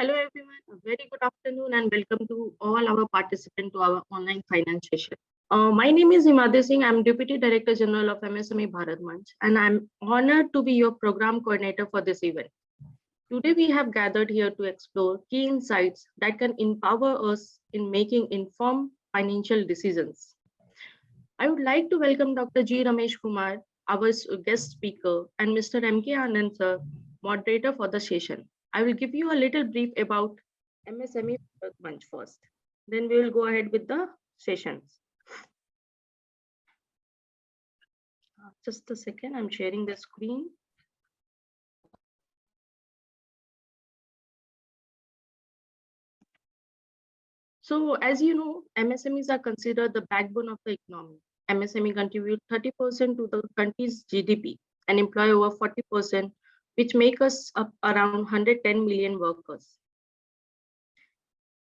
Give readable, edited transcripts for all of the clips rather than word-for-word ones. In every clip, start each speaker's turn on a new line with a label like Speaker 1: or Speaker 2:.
Speaker 1: Hello everyone, a very good afternoon and welcome to all our participants to our online finance session. My name is Himadri Singh. I'm Deputy Director General of MSME Bharat Manch and I'm honored to be your program coordinator for this event. Today we have gathered here to explore key insights that can empower us in making informed financial decisions. I would like to welcome Dr. G. Ramesh Kumar, our guest speaker, and Mr. M.K. Anand, sir, moderator for the session. I will give you a little brief about MSME Manch first. Then we will go ahead with the sessions. Just a second, I'm sharing the screen. So as you know, MSMEs are considered the backbone of the economy. MSME contribute 30% to the country's GDP and employ over 40%, which make us up around 110 million workers.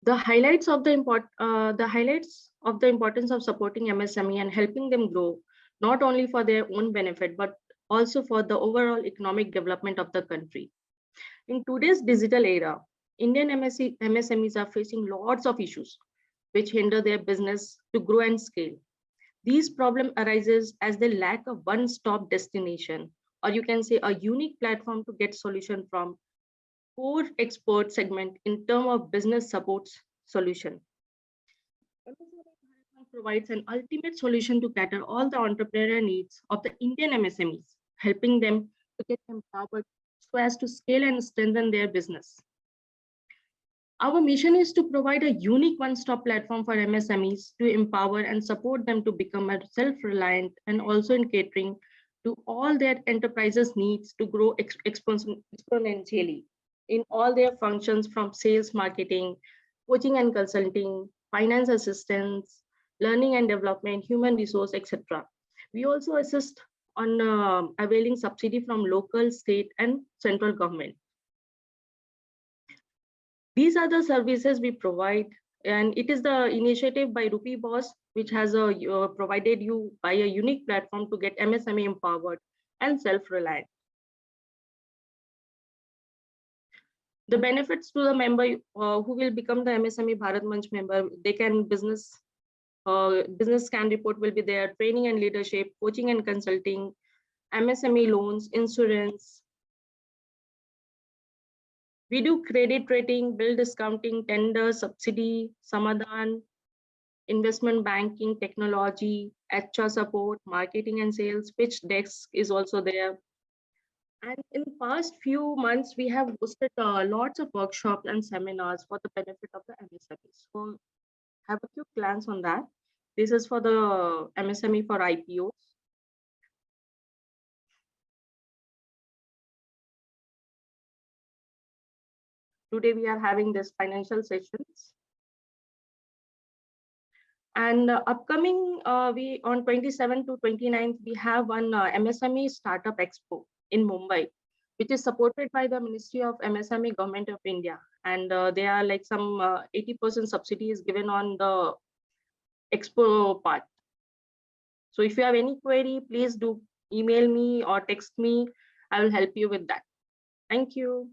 Speaker 1: The highlights of the importance of supporting MSME and helping them grow, not only for their own benefit, but also for the overall economic development of the country. In today's digital era, Indian MSMEs are facing lots of issues which hinder their business to grow and scale. These problems arises as they lack a one-stop destination, or you can say a unique platform to get solution from core expert segment in terms of business support solution. MSME provides an ultimate solution to cater all the entrepreneurial needs of the Indian MSMEs, helping them to get empowered so as to scale and strengthen their business. Our mission is to provide a unique one-stop platform for MSMEs to empower and support them to become self-reliant and also in catering to all their enterprises needs to grow exponentially in all their functions from sales, marketing, coaching and consulting, finance assistance, learning and development, human resource, etc. We also assist on availing subsidy from local, state, and central government. These are the services we provide, and it is the initiative by Rupee Boss, which has provided you by a unique platform to get MSME empowered and self-reliant. The benefits to the member who will become the MSME Bharat Manch member, they can business scan report will be there, training and leadership, coaching and consulting, MSME loans, insurance. We do credit rating, bill discounting, tender, subsidy, Samadhan, investment banking, technology, HR support, marketing and sales, pitch desk is also there. And in the past few months, we have hosted lots of workshops and seminars for the benefit of the MSMEs. So have a quick glance on that. This is for the MSME for IPOs. Today we are having this financial sessions. And upcoming, we on 27th to 29th, we have one MSME Startup Expo in Mumbai, which is supported by the Ministry of MSME Government of India. And there are like some 80% subsidies given on the expo part. So if you have any query, please do email me or text me. I will help you with that. Thank you.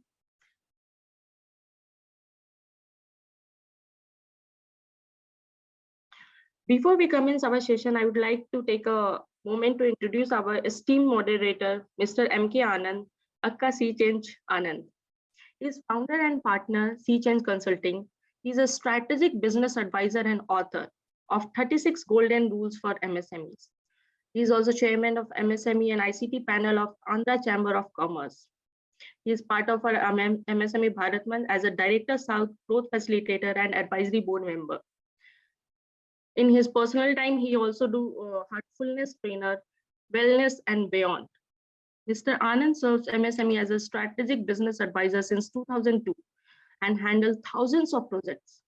Speaker 1: Before we commence our session, I would like to take a moment to introduce our esteemed moderator, Mr. M.K. Anand, Akka Sea Change Anand. He is founder and partner, Sea Change Consulting. He is a strategic business advisor and author of 36 Golden Rules for MSMEs. He is also chairman of MSME and ICT panel of Andhra Chamber of Commerce. He is part of our MSME Bharat Manch as a Director South Growth Facilitator and Advisory Board member. In his personal time, he also do heartfulness trainer, wellness and beyond. Mr. Anand serves MSME as a strategic business advisor since 2002 and handles thousands of projects.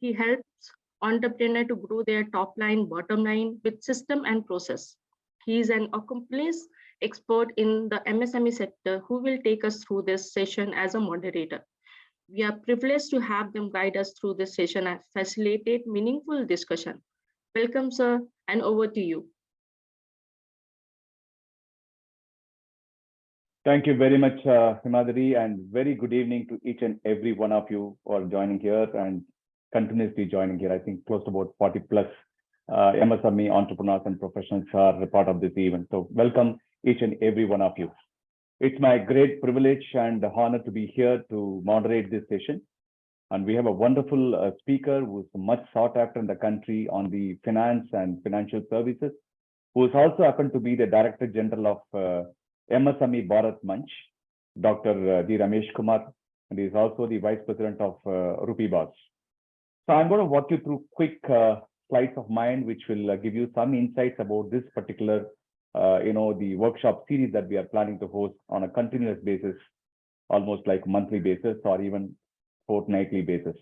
Speaker 1: He helps entrepreneurs to grow their top line, bottom line with system and process. He is an accomplished expert in the MSME sector who will take us through this session as a moderator. We are privileged to have them guide us through this session and facilitate meaningful discussion. Welcome, sir, and over to you.
Speaker 2: Thank you very much, Himadri, and very good evening to each and every one of you who are joining here and continuously joining here. I think close to about 40 plus MSME entrepreneurs and professionals are a part of this event. So welcome each and every one of you. It's my great privilege and honor to be here to moderate this session. And we have a wonderful speaker who's much sought after in the country on the finance and financial services, who is also happened to be the Director General of MSME Bharat Manch, Dr. D. Ramesh Kumar, and he is also the Vice President of Rupee Boss. So I'm going to walk you through quick slides of mine, which will give you some insights about this particular, the workshop series that we are planning to host on a continuous basis, almost like monthly basis or even fortnightly basis.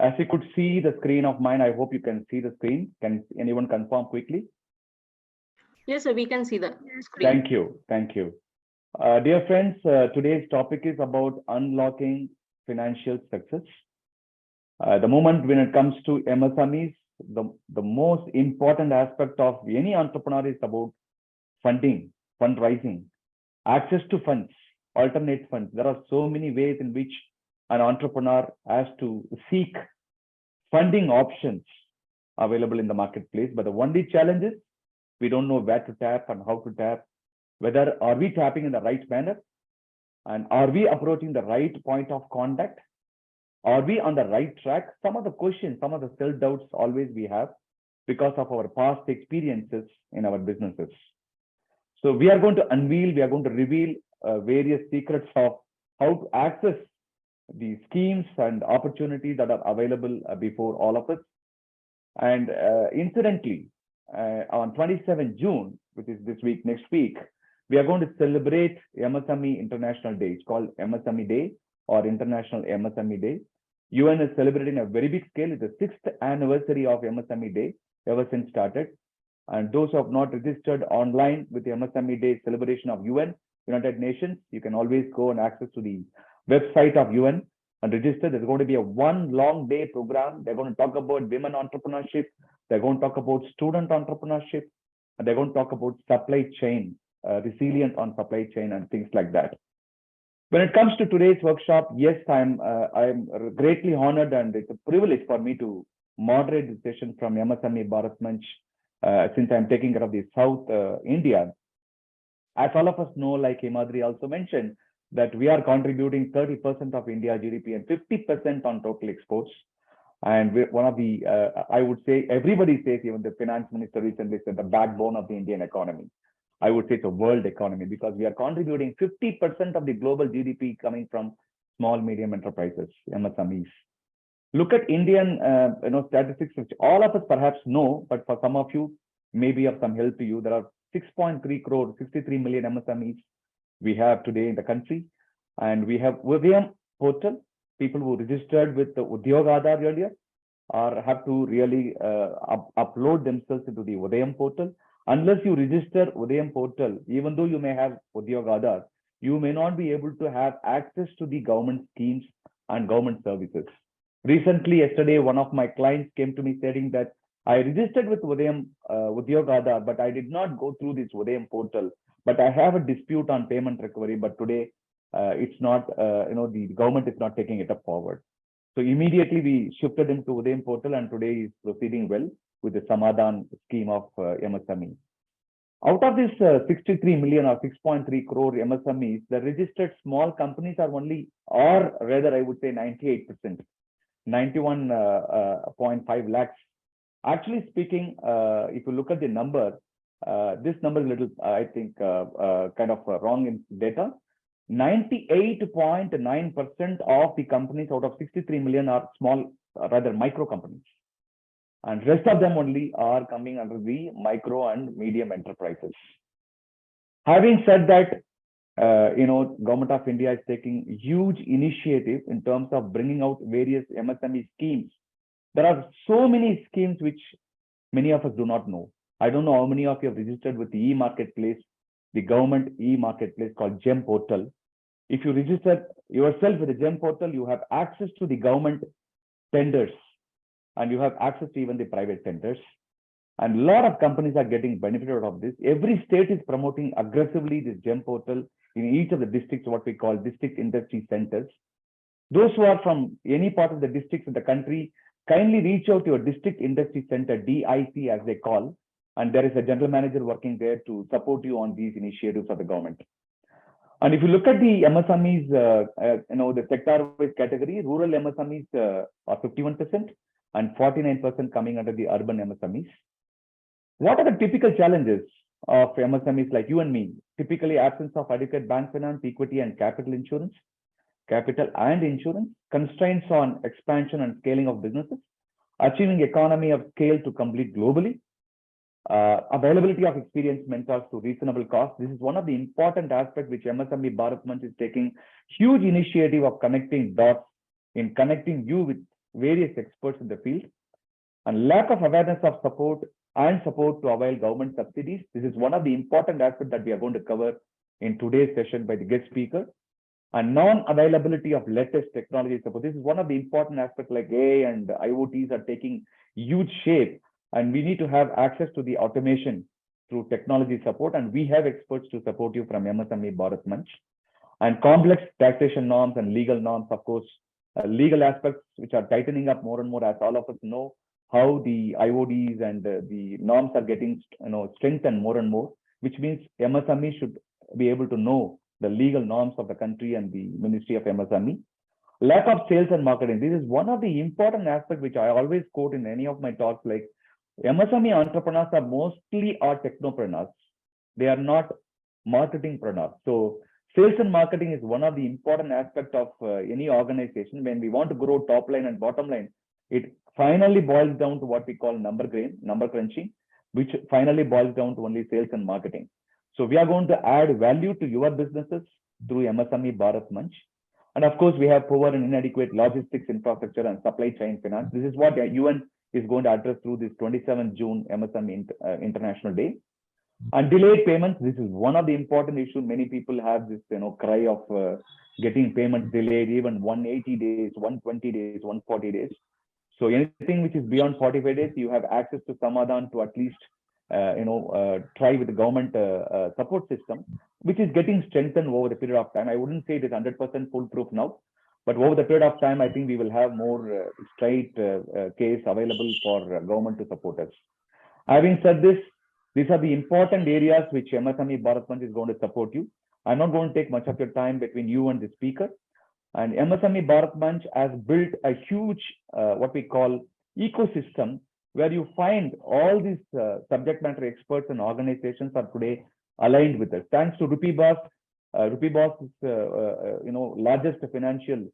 Speaker 2: As you could see the screen of mine, I hope you can see the screen. Can anyone confirm quickly?
Speaker 1: Yes, sir, we can see the screen.
Speaker 2: Thank you. Thank you. Dear friends, today's topic is about unlocking financial success. The moment when it comes to MSMEs, the most important aspect of any entrepreneur is about funding, fundraising, access to funds, alternate funds. There are so many ways in which an entrepreneur has to seek funding options available in the marketplace. But the only challenge is we don't know where to tap and how to tap. Whether are we tapping in the right manner, and are we approaching the right point of contact? Are we on the right track? Some of the questions, some of the self-doubts always we have because of our past experiences in our businesses. So we are going to unveil, we are going to reveal various secrets of how to access the schemes and opportunities that are available before all of us. And incidentally, on 27 June, which is this week, next week, we are going to celebrate MSME International Day. It's called MSME Day or International MSME Day. UN is celebrating a very big scale. It's the 6th anniversary of MSME Day ever since started. And those who have not registered online with the MSME Day celebration of UN, United Nations, you can always go and access to the website of UN and register. There's going to be a one long day program. They're going to talk about women entrepreneurship. They're going to talk about student entrepreneurship. And they're going to talk about supply chain, resilience on supply chain and things like that. When it comes to today's workshop, yes, I'm greatly honored and it's a privilege for me to moderate the session from MSME Bharat Manch since I'm taking care of the South India. As all of us know, like Himadri also mentioned, that we are contributing 30% of India GDP and 50% on total exports. And we're one of the, I would say, everybody says, even the finance minister recently said, the backbone of the Indian economy. I would say it's a world economy because we are contributing 50% of the global GDP coming from small, medium enterprises, MSMEs. Look at Indian statistics, which all of us perhaps know, but for some of you, may be of some help to you. There are 6.3 crore, 63 million MSMEs we have today in the country. And we have Udayam portal, people who registered with the Udyog Aadhaar earlier, or have to really upload themselves into the Udayam portal. Unless you register Udayam portal, even though you may have Udyog Aadhaar, you may not be able to have access to the government schemes and government services. Recently, yesterday, one of my clients came to me stating that I registered with Udyog Aadhaar, but I did not go through this Udayam portal. But I have a dispute on payment recovery, but today it's not, the government is not taking it up forward. So immediately we shifted him to Udayam portal, and today he's proceeding well with the Samadhan scheme of MSME. Out of this 63 million or 6.3 crore MSMEs, the registered small companies are only, or rather I would say 98%, 91.5 lakhs. Actually speaking, if you look at the number, this number is a little, I think, kind of wrong in data. 98.9% of the companies out of 63 million are small, rather micro companies. And rest of them only are coming under the micro and medium enterprises. Having said that, Government of India is taking huge initiative in terms of bringing out various MSME schemes. There are so many schemes which many of us do not know. I don't know how many of you have registered with the e-marketplace, the government e-marketplace called GEM portal. If you register yourself with the GEM portal, you have access to the government tenders and you have access to even the private tenders. And a lot of companies are getting benefited out of this. Every state is promoting aggressively this GEM portal in each of the districts, what we call district industry centers. Those who are from any part of the districts in the country, kindly reach out to your district industry center, DIC as they call, and there is a general manager working there to support you on these initiatives of the government. And if you look at the MSMEs, the sector-wise category, rural MSMEs are 51% and 49% coming under the urban MSMEs. What are the typical challenges of MSMEs like you and me? Typically, absence of adequate bank finance, equity, and capital insurance, constraints on expansion and scaling of businesses, achieving economy of scale to complete globally, availability of experienced mentors to reasonable cost. This is one of the important aspects which MSME Bharat Manch is taking huge initiative of connecting dots in connecting you with various experts in the field, and lack of awareness of support to avail government subsidies. This is one of the important aspects that we are going to cover in today's session by the guest speaker. And non-availability of latest technology support. This is one of the important aspects, like AI and IoTs are taking huge shape, and we need to have access to the automation through technology support, and we have experts to support you from MSME Bharat Manch. And complex taxation norms and legal norms, of course, legal aspects which are tightening up more and more, as all of us know how the IODs and the norms are getting strengthened more and more, which means MSME should be able to know the legal norms of the country and the Ministry of MSME. Lack of sales and marketing. This is one of the important aspects which I always quote in any of my talks. Like, MSME entrepreneurs are mostly technopreneurs. They are not marketingpreneurs. So sales and marketing is one of the important aspects of any organization. When we want to grow top line and bottom line, it finally boils down to what we call number crunching, which finally boils down to only sales and marketing. So we are going to add value to your businesses through MSME Bharat Manch. And of course, we have poor and inadequate logistics infrastructure and supply chain finance. This is what UN is going to address through this 27th June MSME International Day. And delayed payments. This is one of the important issues. Many people have this cry of getting payments delayed, even 180 days, 120 days, 140 days. So anything which is beyond 45 days, you have access to Samadhan to at least try with the government support system, which is getting strengthened over the period of time. I wouldn't say it is 100% foolproof now, but over the period of time, I think we will have more straight case available for government to support us. Having said this, these are the important areas which MSME Bharat Manch is going to support you. I'm not going to take much of your time between you and the speaker. And MSME Bharat Manch has built a huge, what we call ecosystem, where you find all these subject matter experts and organizations are today aligned with us. Thanks to Rupee Boss. Rupee Boss is, largest financial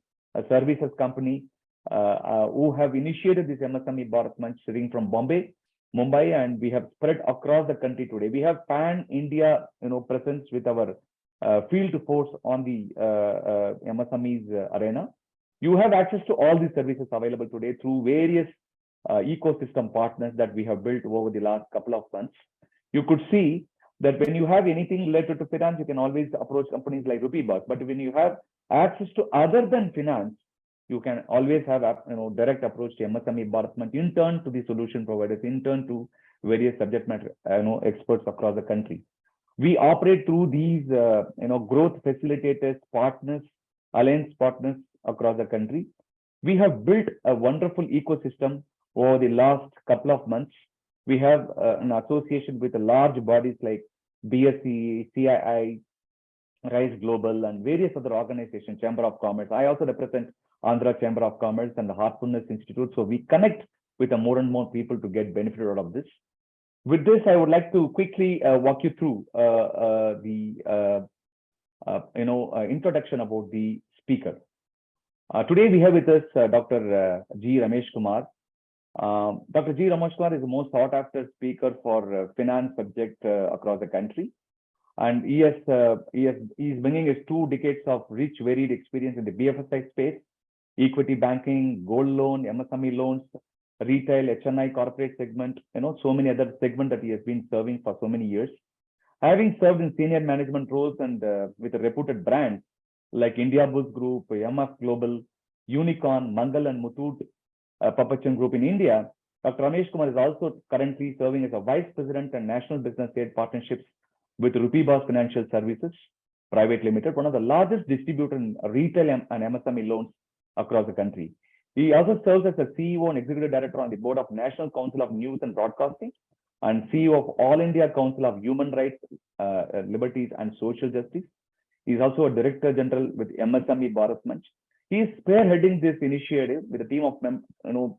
Speaker 2: services company who have initiated this MSME Bharat Manch sitting from Mumbai, and we have spread across the country today. We have pan-India, presence with our field force on the MSMEs arena. You have access to all these services available today through various ecosystem partners that we have built over the last couple of months. You could see that when you have anything related to finance, you can always approach companies like Rupee Boss. But when you have access to other than finance, you can always have direct approach to MSME Bharat Manch, in turn to the solution providers, in turn to various subject matter experts across the country. We operate through these growth facilitators, partners, alliance partners across the country. We have built a wonderful ecosystem over the last couple of months. We have an association with large bodies like BSE, CII, Rise Global, and various other organizations, Chamber of Commerce. I also represent Andhra Chamber of Commerce and the Heartfulness Institute. So we connect with more and more people to get benefit out of this. With this, I would like to quickly walk you through the introduction about the speaker. Today we have with us Dr. G. Ramesh Kumar. Dr. G. Ramesh Kumar is the most sought after speaker for finance subject across the country. And he is bringing his 2 decades of rich, varied experience in the BFSI space, equity banking, gold loan, MSME loans, retail, HNI, corporate segment, so many other segments that he has been serving for so many years. Having served in senior management roles and with a reputed brand like India Bus Group, MF Global, Unicorn, Mangal and Muthoot Papachan Group in India, Dr. Ramesh Kumar is also currently serving as a Vice President and National Business Aid Partnerships with RupeeBoss Financial Services Private Limited, one of the largest distributors in retail and MSME loans across the country. He also serves as the CEO and Executive Director on the board of National Council of News and Broadcasting and CEO of All India Council of Human Rights, Liberties and Social Justice. He is also a Director General with MSME Bharat Manch. He is spearheading this initiative with a team of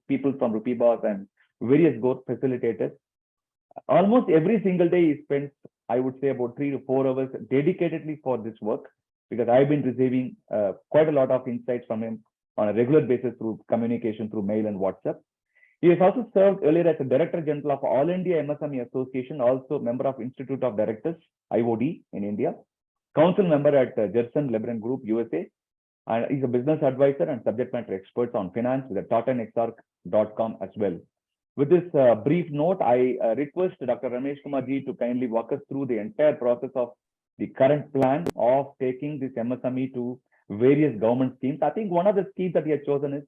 Speaker 2: people from RupeeBoss and various growth facilitators. Almost every single day he spends, I would say, about 3 to 4 hours dedicatedly for this work, because I've been receiving quite a lot of insights from him on a regular basis through communication through mail and WhatsApp. He has also served earlier as the Director General of All India MSME Association, also member of Institute of Directors, IOD in India, council member at Jerson Lebanon Group, USA, and he's a business advisor and subject matter expert on finance with TataNexarch.com as well. With this brief note, I request Dr. Ramesh Kumar ji to kindly walk us through the entire process of the current plan of taking this MSME to various government schemes. I think one of the schemes that he has chosen is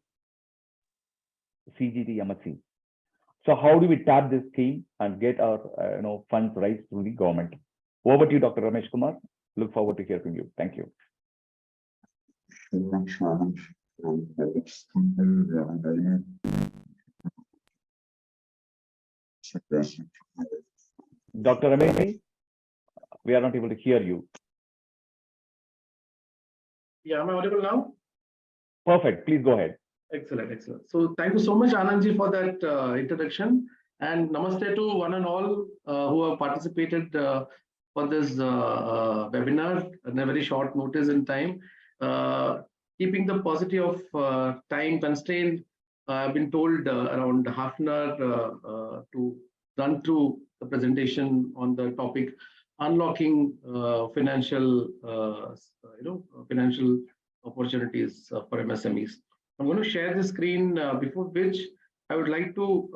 Speaker 2: CGT MSC. So how do we tap this scheme and get our funds raised through the government? Over to you, Dr. Ramesh Kumar. Look forward to hearing from you. Thank you. Dr. Ramesh, we are not able to hear you.
Speaker 3: Yeah, am I audible now?
Speaker 2: Perfect. Please go ahead.
Speaker 3: Excellent, excellent. So thank you so much, Anandji, for that introduction. And namaste to one and all who have participated for this webinar in a very short notice in time. Keeping the paucity of time constraint, I've been told around half an hour to run through the presentation on the topic unlocking financial financial opportunities for MSMEs. I'm going to share the screen, before which I would like to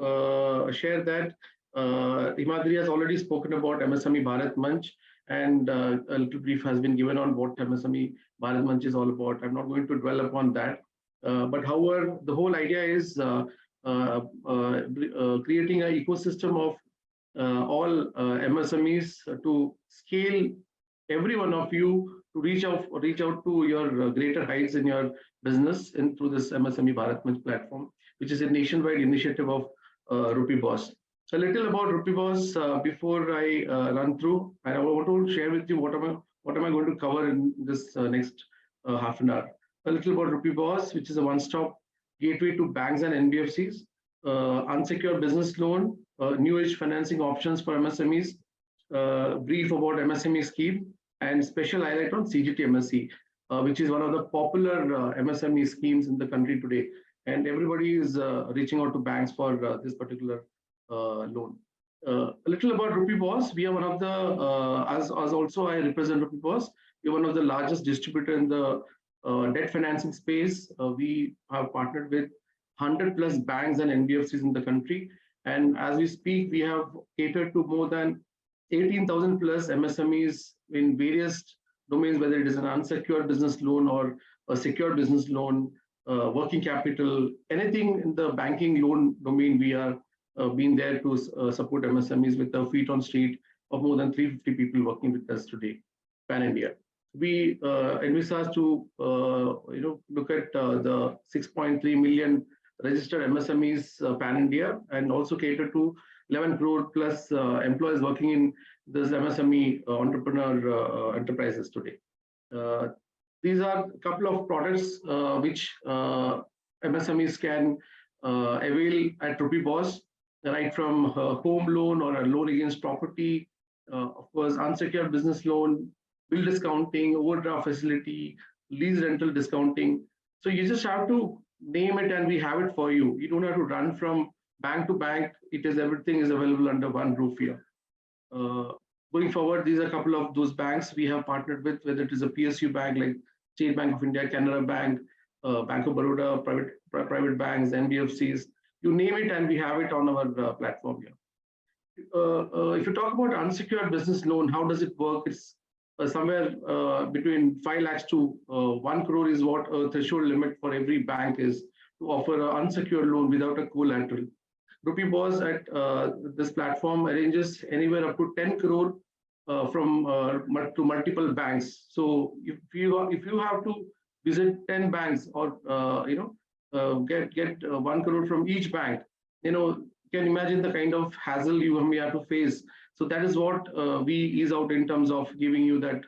Speaker 3: share that Himadri has already spoken about MSME Bharat Manch, and a little brief has been given on what MSME Bharat Manch is all about. I'm not going to dwell upon that. But however, the whole idea is creating an ecosystem of all MSMEs to scale every one of you to reach out to your greater heights in your business and through this MSME Bharat Manch platform, which is a nationwide initiative of RupeeBoss. So a little about RupeeBoss before I run through, and I want to share with you what am I going to cover in this next half an hour. A little about RupeeBoss, which is a one-stop gateway to banks and NBFCs, unsecured business loan, new age financing options for MSMEs, brief about MSME scheme, and special highlight on CGT MSC, which is one of the popular MSME schemes in the country today. And everybody is reaching out to banks for this particular loan. A little about RupeeBoss. We are one of the, as also I represent RupeeBoss, we are one of the largest distributor in the debt financing space. We have partnered with 100 plus banks and NBFCs in the country. And as we speak, we have catered to more than 18,000 plus MSMEs in various domains, whether it is an unsecured business loan or a secured business loan, working capital, anything in the banking loan domain. We are being there to support MSMEs with a feet on street of more than 350 people working with us today, pan India. We envisage to look at the 6.3 million registered MSMEs pan India, and also cater to 11 crore plus employees working in this MSME entrepreneur enterprises today. These are a couple of products which MSMEs can avail at RupeeBoss, right from a home loan or a loan against property, of course, unsecured business loan, bill discounting, overdraft facility, lease rental discounting. So you just have to name it and we have it for you. You don't have to run from bank to bank. Everything is available under one roof here. Going forward, these are a couple of those banks we have partnered with, whether it is a PSU bank like State Bank of India, Canara Bank, Bank of Baroda, private banks, NBFCs, you name it and we have it on our platform here. If you talk about unsecured business loan, how does it work? It's somewhere between 5 lakhs to 1 crore is what a threshold limit for every bank is to offer an unsecured loan without a collateral. Rupee Boss at this platform arranges anywhere up to 10 crore to multiple banks. So if you have to visit 10 banks or get 1 crore from each bank, you can imagine the kind of hassle you may have to face. So that is what we ease out in terms of giving you that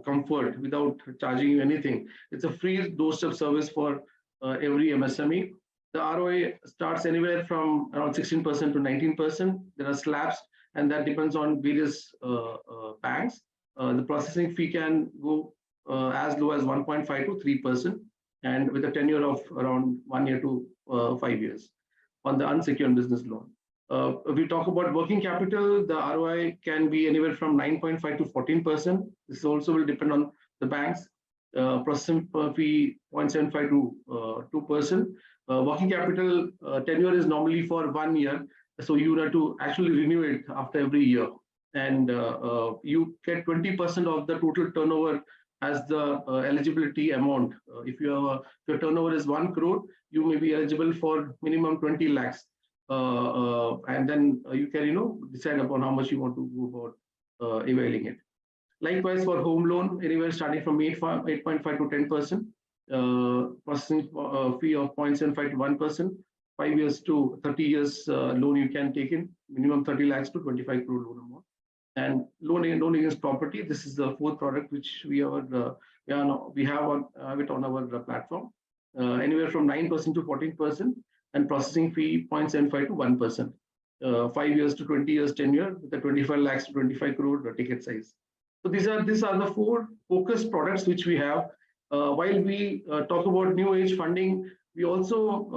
Speaker 3: comfort without charging you anything. It's a free doorstep service for every MSME. The ROI starts anywhere from around 16% to 19%. There are slabs, and that depends on various banks. The processing fee can go as low as 1.5 to 3%, and with a tenure of around 1 year to 5 years on the unsecured business loan. If we talk about working capital, the ROI can be anywhere from 9.5 to 14%. This also will depend on the banks. Processing fee 0.75 to 2%. Working capital tenure is normally for 1 year, so you have to actually renew it after every year, and you get 20% of the total turnover as the eligibility amount. If your turnover is 1 crore, you may be eligible for minimum 20 lakhs, and then you can decide upon how much you want to go about availing it. Likewise, for home loan, anywhere starting from 8.5 to 10%, processing fee of 0.75 to 1%, 5 years to 30 years loan you can take in, minimum 30 lakhs to 25 crore loan amount. And loan against property, this is the fourth product which we have it on our platform, anywhere from 9% to 14%, and processing fee 0.75 to 1%, 5 years to 20 years tenure with a 25 lakhs to 25 crore ticket size. So these are the four focused products which we have. While we talk about new age funding, we also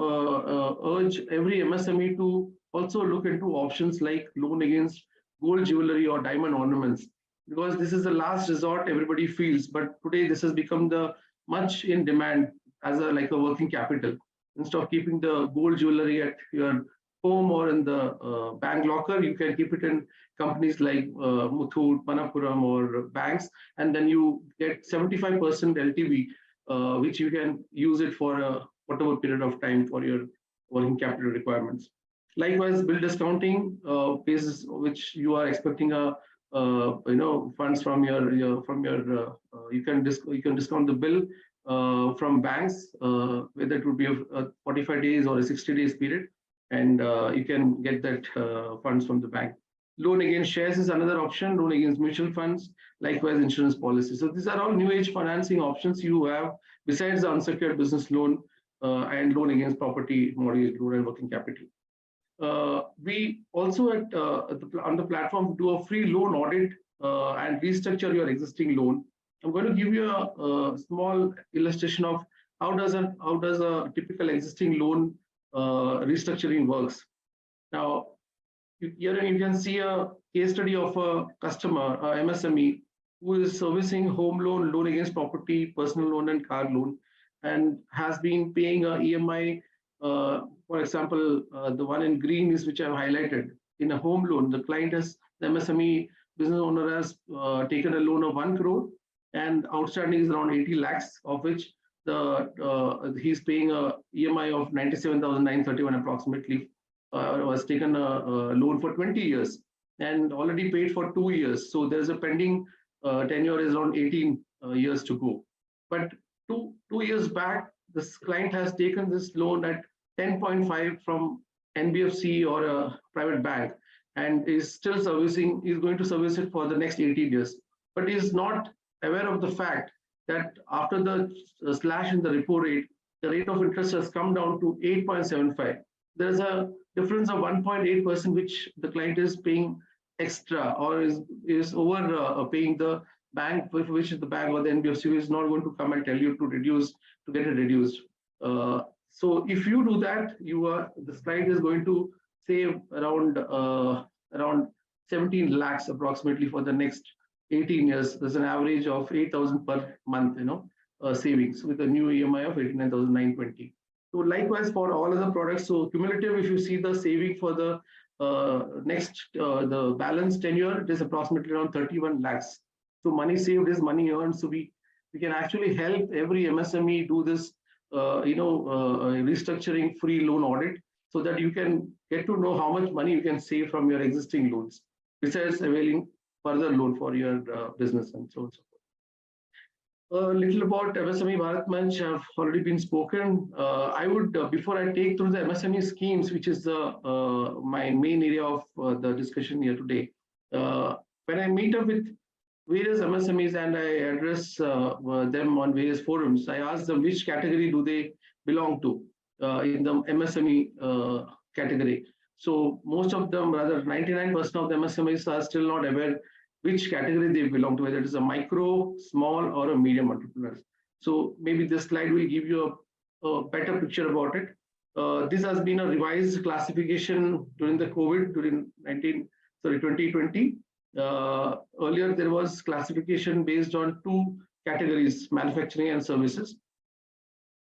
Speaker 3: urge every MSME to also look into options like loan against gold jewelry or diamond ornaments, because this is the last resort everybody feels. But today this has become the much in demand as like a working capital. Instead of keeping the gold jewelry at your home or in the bank locker, you can keep it in companies like Muthoot, Manappuram or banks, and then you get 75% LTV, which you can use it for whatever period of time for your working capital requirements. Likewise, bill discounting basis which you are expecting funds from your you can discount the bill from banks, whether it would be a 45 days or a 60 days period, and you can get that funds from the bank. Loan against shares is another option, loan against mutual funds, likewise insurance policies. So these are all new age financing options you have besides the unsecured business loan and loan against property, mortgage loan and working capital. We also on the platform do a free loan audit and restructure your existing loan. I'm going to give you a small illustration of how does a typical existing loan restructuring works. Now, here you can see a case study of a customer, MSME, who is servicing home loan, loan against property, personal loan, and car loan, and has been paying a EMI. For example, the one in green is which I've highlighted. In a home loan, the MSME business owner has taken a loan of 1 crore, and outstanding is around 80 lakhs, of which he's paying a EMI of 97,931 approximately. Was taken a loan for 20 years and already paid for 2 years. So there's a pending tenure is around 18 years to go. But two years back, this client has taken this loan at 10.5 from NBFC or a private bank, and is still servicing, is going to service it for the next 18 years. But is not aware of the fact that after the slash in the repo rate, the rate of interest has come down to 8.75. There's a difference of 1.8%, which the client is paying extra, or is over paying the bank, which the bank or the NBFC is not going to come and tell you to get it reduced. So if you do that, this client is going to save around 17 lakhs approximately for the next 18 years. There's an average of 8,000 per month, savings with a new EMI of 89,920. So likewise for all other products. So cumulative, if you see the saving for the the balance tenure, it is approximately around 31 lakhs. So money saved is money earned. So we can actually help every MSME do this, restructuring free loan audit. so that you can get to know how much money you can save from your existing loans, besides availing further loan for your business and so on. A little about MSME Bharat Manch have already been spoken. I would, before I take through the MSME schemes, which is the my main area of the discussion here today, when I meet up with various MSMEs and I address them on various forums, I ask them which category do they belong to in the MSME category. So most of them, rather 99% of the MSMEs are still not aware which category they belong to, whether it is a micro, small, or a medium entrepreneurs. So maybe this slide will give you a better picture about it. This has been a revised classification during the COVID, during 2020. Earlier, there was classification based on two categories, manufacturing and services.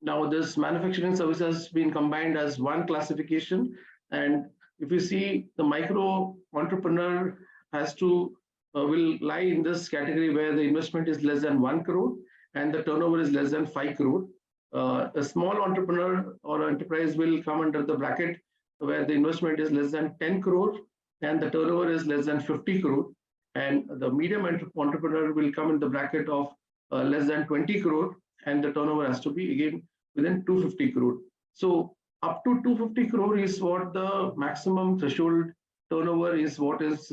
Speaker 3: Now, this manufacturing service has been combined as one classification. And if you see, the micro entrepreneur has to will lie in this category where the investment is less than 1 crore and the turnover is less than 5 crore. A small entrepreneur or enterprise will come under the bracket where the investment is less than 10 crore and the turnover is less than 50 crore. And the medium entrepreneur will come in the bracket of less than 20 crore and the turnover has to be again within 250 crore. So up to 250 crore is what the maximum threshold turnover is, what is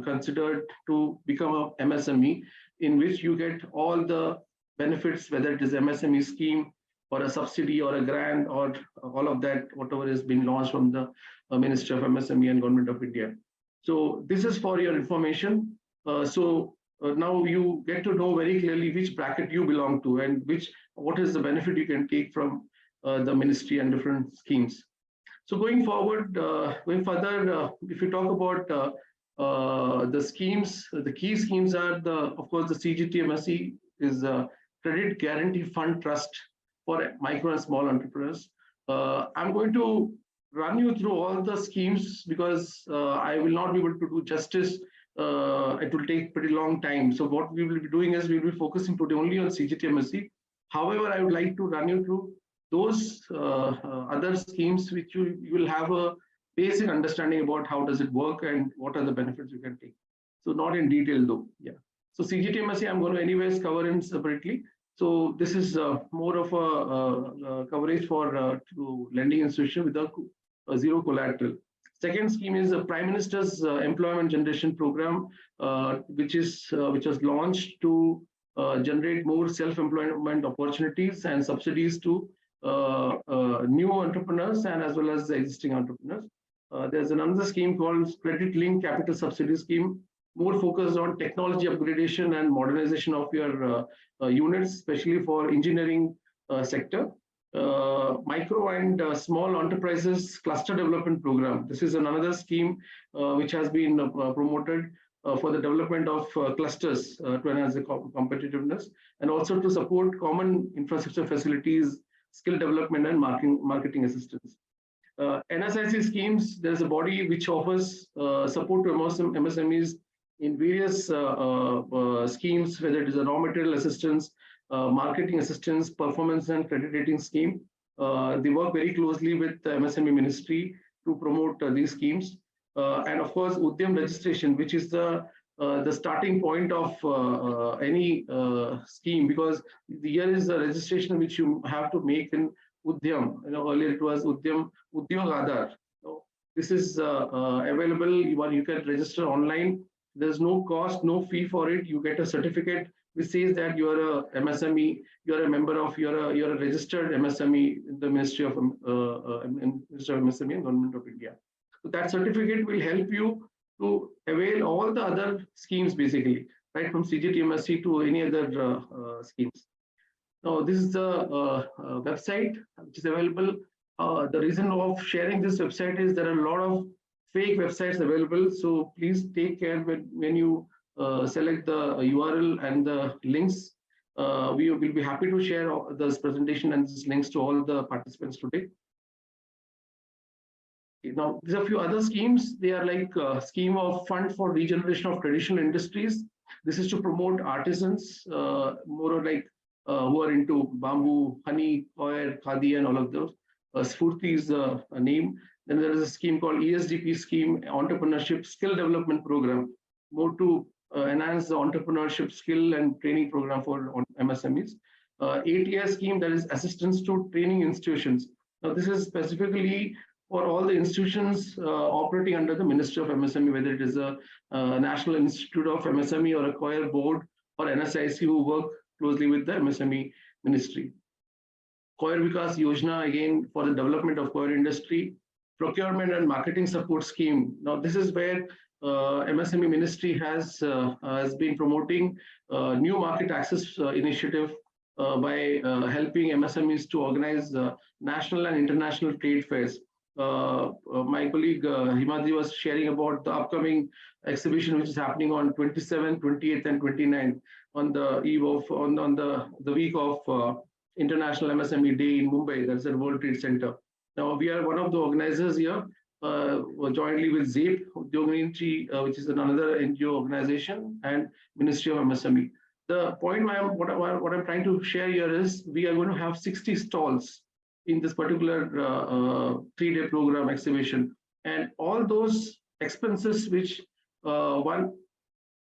Speaker 3: considered to become a MSME, in which you get all the benefits, whether it is MSME scheme or a subsidy or a grant or all of that, whatever has been launched from the Ministry of MSME and Government of India. So this is for your information. Now you get to know very clearly which bracket you belong to and what is the benefit you can take from the ministry and different schemes. So going forward, going further, if you talk about the schemes, the key schemes are of course, the CGTMSE is a Credit Guarantee Fund Trust for micro and small entrepreneurs. I'm going to run you through all the schemes because I will not be able to do justice. It will take pretty long time. So what we will be doing is we will be focusing today only on CGTMSE. However, I would like to run you through those other schemes which you will have a basic understanding about how does it work and what are the benefits you can take. So not in detail though. Yeah. So CGTMSE I'm going to anyways cover in separately. So this is more of a coverage for to lending institution with a zero collateral. Second scheme is the Prime Minister's Employment Generation Program, which was launched to generate more self-employment opportunities and subsidies to new entrepreneurs and as well as the existing entrepreneurs. There's another scheme called Credit Linked Capital Subsidy Scheme, more focused on technology upgradation and modernization of your units, especially for engineering sector. Micro and small enterprises cluster development program. This is another scheme which has been promoted for the development of clusters to enhance the competitiveness and also to support common infrastructure facilities, skill development and marketing assistance. NSIC schemes, there's a body which offers support to MSMEs in various schemes, whether it is a raw material assistance, marketing assistance, performance and credit rating scheme. They work very closely with the MSME ministry to promote these schemes. And of course, Udyam registration, which is the starting point of any scheme, because here is the registration which you have to make in Udyam. Earlier it was Udyam Udyog Aadhar. So this is available. You can register online. There's no cost, no fee for it. You get a certificate which says that you are a MSME, you're a member of, you're a registered MSME in the Ministry of MSME and Government of India. So that certificate will help you to avail all the other schemes, basically, right from CGTMSE to any other schemes. Now, this is the website which is available. The reason of sharing this website is there are a lot of fake websites available. So please take care when you select the URL and the links. We will be happy to share this presentation and these links to all the participants today. Now, there's a few other schemes. They are like a scheme of fund for regeneration of traditional industries. This is to promote artisans, more like who are into bamboo, honey, oil, khadi, and all of those. Sfurti is the name. Then there is a scheme called ESDP scheme, Entrepreneurship Skill Development Program, more to enhance the entrepreneurship skill and training program for MSMEs. 8-year scheme, that is assistance to training institutions. Now, this is specifically for all the institutions operating under the Ministry of MSME, whether it is a National Institute of MSME or a COIR board or NSIC who work closely with the MSME ministry. COIR Vikas Yojana, again, for the development of COIR industry. Procurement and marketing support scheme. Now, this is where MSME ministry has been promoting new market access initiative by helping MSMEs to organize national and international trade fairs. My colleague Himadri was sharing about the upcoming exhibition, which is happening on 27th, 28th, and 29th on the eve of on the week of International MSME Day in Mumbai. That's at World Trade Center. Now we are one of the organizers here, jointly with ZAPE, which is another NGO organization, and Ministry of MSME. The point what I'm trying to share here is we are going to have 60 stalls in this particular 3-day program exhibition, and all those expenses which one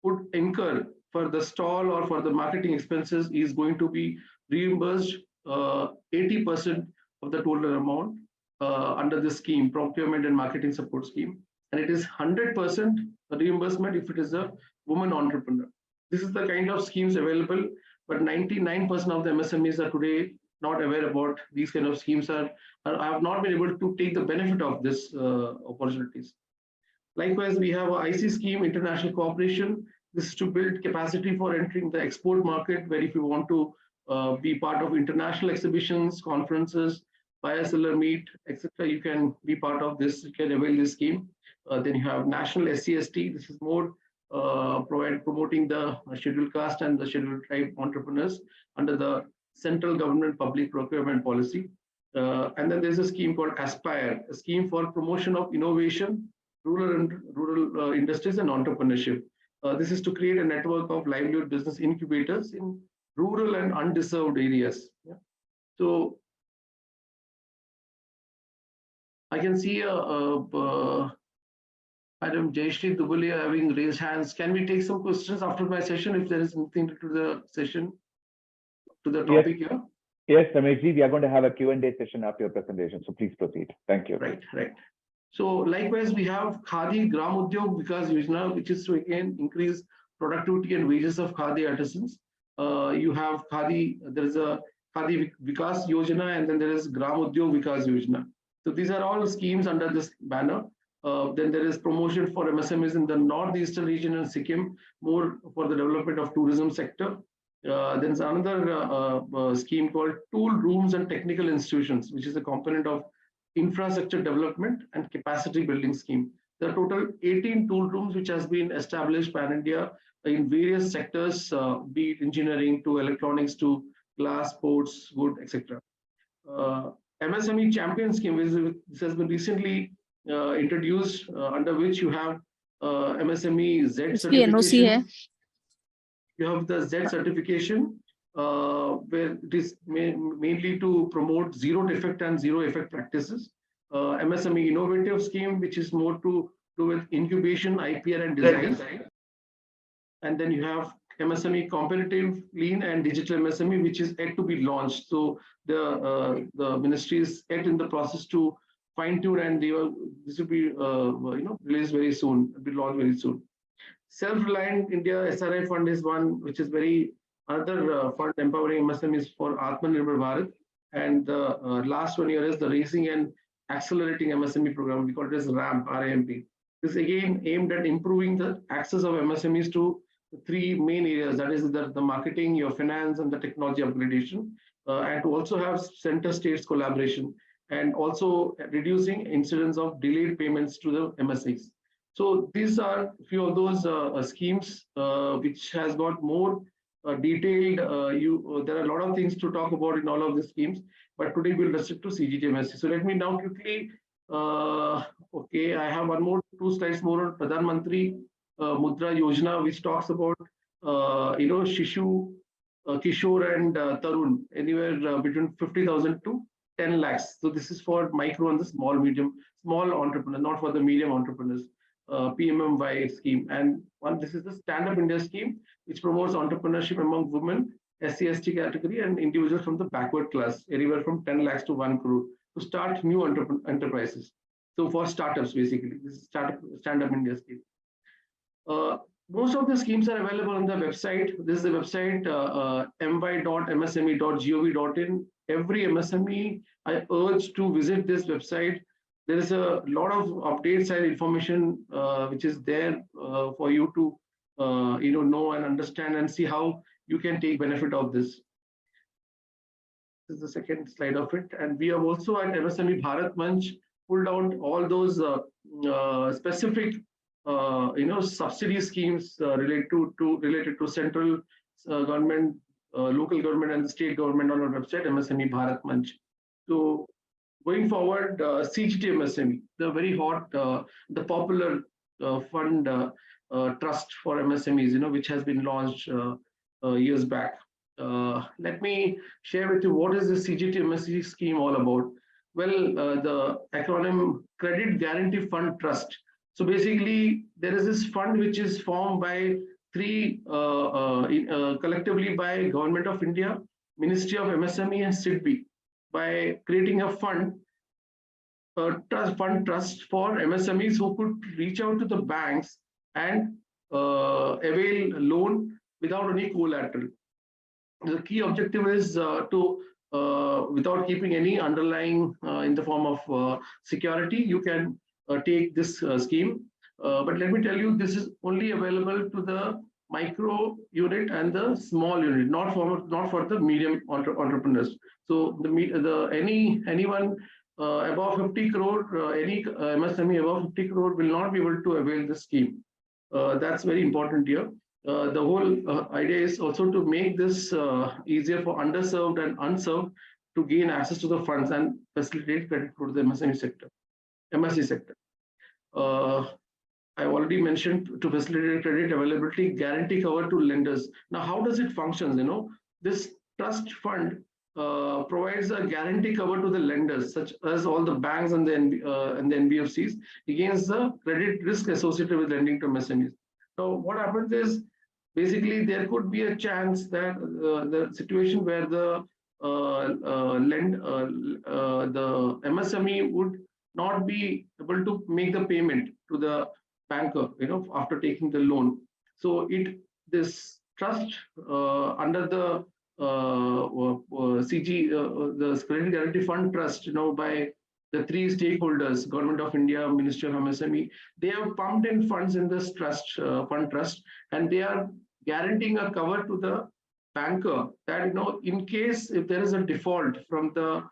Speaker 3: would incur for the stall or for the marketing expenses is going to be reimbursed 80% of the total amount under this scheme, procurement and marketing support scheme, and it is 100% reimbursement if it is a woman entrepreneur. This is the kind of schemes available, but 99% of the MSMEs are today not aware about these kind of schemes. I have not been able to take the benefit of this opportunities. Likewise, we have a IC scheme, international cooperation. This is to build capacity for entering the export market, where if you want to be part of international exhibitions, conferences, buyer seller meet, etc., you can be part of this, you can avail this scheme. Then you have national SCST. This is more promoting the scheduled caste and the scheduled tribe entrepreneurs under the central government public procurement policy. And then there's a scheme called Aspire, a scheme for promotion of innovation, rural industries and entrepreneurship. This is to create a network of livelihood business incubators in rural and undeserved areas. Yeah. So I can see Madam Jayashree Dubale having raised hands. Can we take some questions after my session if there is anything to the session, to the topic here?
Speaker 2: Yes, Rameshji, we are going to have a Q&A session after your presentation, so please proceed. Thank you.
Speaker 3: Right. So likewise, we have Khadi Gram Udyog Vikas Yojana, which is to again increase productivity and wages of Khadi artisans. You have Khadi, there is a Khadi Vikas Yojana, and then there is Gram Udyog Vikas Yojana. So these are all schemes under this banner. Then there is promotion for MSMEs in the northeastern region and Sikkim, more for the development of tourism sector. There's another scheme called Tool Rooms and Technical Institutions, which is a component of infrastructure development and capacity building scheme. There are total 18 tool rooms which has been established by India in various sectors, be it engineering to electronics to glass, ports, wood, etc. MSME Champion Scheme, this has been recently introduced, under which you have MSME Z certification. You have the Z certification, where it is mainly to promote zero defect and zero effect practices. MSME Innovative Scheme, which is more to do with incubation, IPR, and design. And then you have MSME Competitive, Lean, and Digital MSME, which is yet to be launched. So the ministry is yet in the process to fine tune, and this will be released very soon. It will be launched very soon. Self-Reliant India SRI Fund is one which is very another fund empowering MSMEs for Atmanirbhar Bharat. And the last 1 year is the Raising and Accelerating MSME program. We call it as RAMP. This is again aimed at improving the access of MSMEs to the 3 main areas, that is the marketing, your finance, and the technology upgradation, and to also have center states collaboration, and also reducing incidence of delayed payments to the MSEs. So these are a few of those schemes which has got more detailed. There are a lot of things to talk about in all of these schemes, but today we'll restrict to CGTMSE. So let me now quickly, okay, I have 2 slides more on Pradhan Mantri Mudra Yojana, which talks about Shishu, Kishore, and Tarun, anywhere between 50,000 to 10 lakhs. So this is for micro and the small entrepreneurs, not for the medium entrepreneurs. PMMY scheme. And this is the Stand Up India scheme, which promotes entrepreneurship among women, SC/ST category, and individuals from the backward class, anywhere from 10 lakhs to 1 crore, to start new enterprises. So for startups, basically, this is Stand Up India scheme. Most of the schemes are available on the website. This is the website my.msme.gov.in. Every MSME, I urge to visit this website. There is a lot of updates and information which is there for you to know and understand and see how you can take benefit of this. This is the second slide of it. And we have also at MSME Bharat Manch pulled out all those specific subsidy schemes related to central government, local government, and the state government on our website, MSME Bharat Manch. So going forward, CGT MSME, the very hot, the popular fund trust for MSMEs, which has been launched years back. Let me share with you what is the CGT MSME scheme all about. Well, the acronym Credit Guarantee Fund Trust. So basically, there is this fund which is formed by three, collectively by Government of India, Ministry of MSME, and SIDBI, by creating a fund trust for MSMEs who could reach out to the banks and avail loan without any collateral. The key objective is to, without keeping any underlying in the form of security, you can take this scheme. But let me tell you, this is only available to the micro unit and the small unit, not for the medium entrepreneurs. So anyone above 50 crore, any MSME above 50 crore will not be able to avail the scheme. That's very important here. The whole idea is also to make this easier for underserved and unserved to gain access to the funds and facilitate credit for the MSME sector, MSE sector. I already mentioned to facilitate credit availability, guarantee cover to lenders. Now, how does it function? This trust fund provides a guarantee cover to the lenders, such as all the banks and the NBFCs, against the credit risk associated with lending to MSMEs. So what happens is, basically, there could be a chance that the situation where the MSME would not be able to make the payment to the banker, after taking the loan. So this trust under the the Credit Guarantee Fund Trust, by the three stakeholders, Government of India, Ministry of MSME, they have pumped in funds in this fund trust, and they are guaranteeing a cover to the banker that, in case if there is a default from the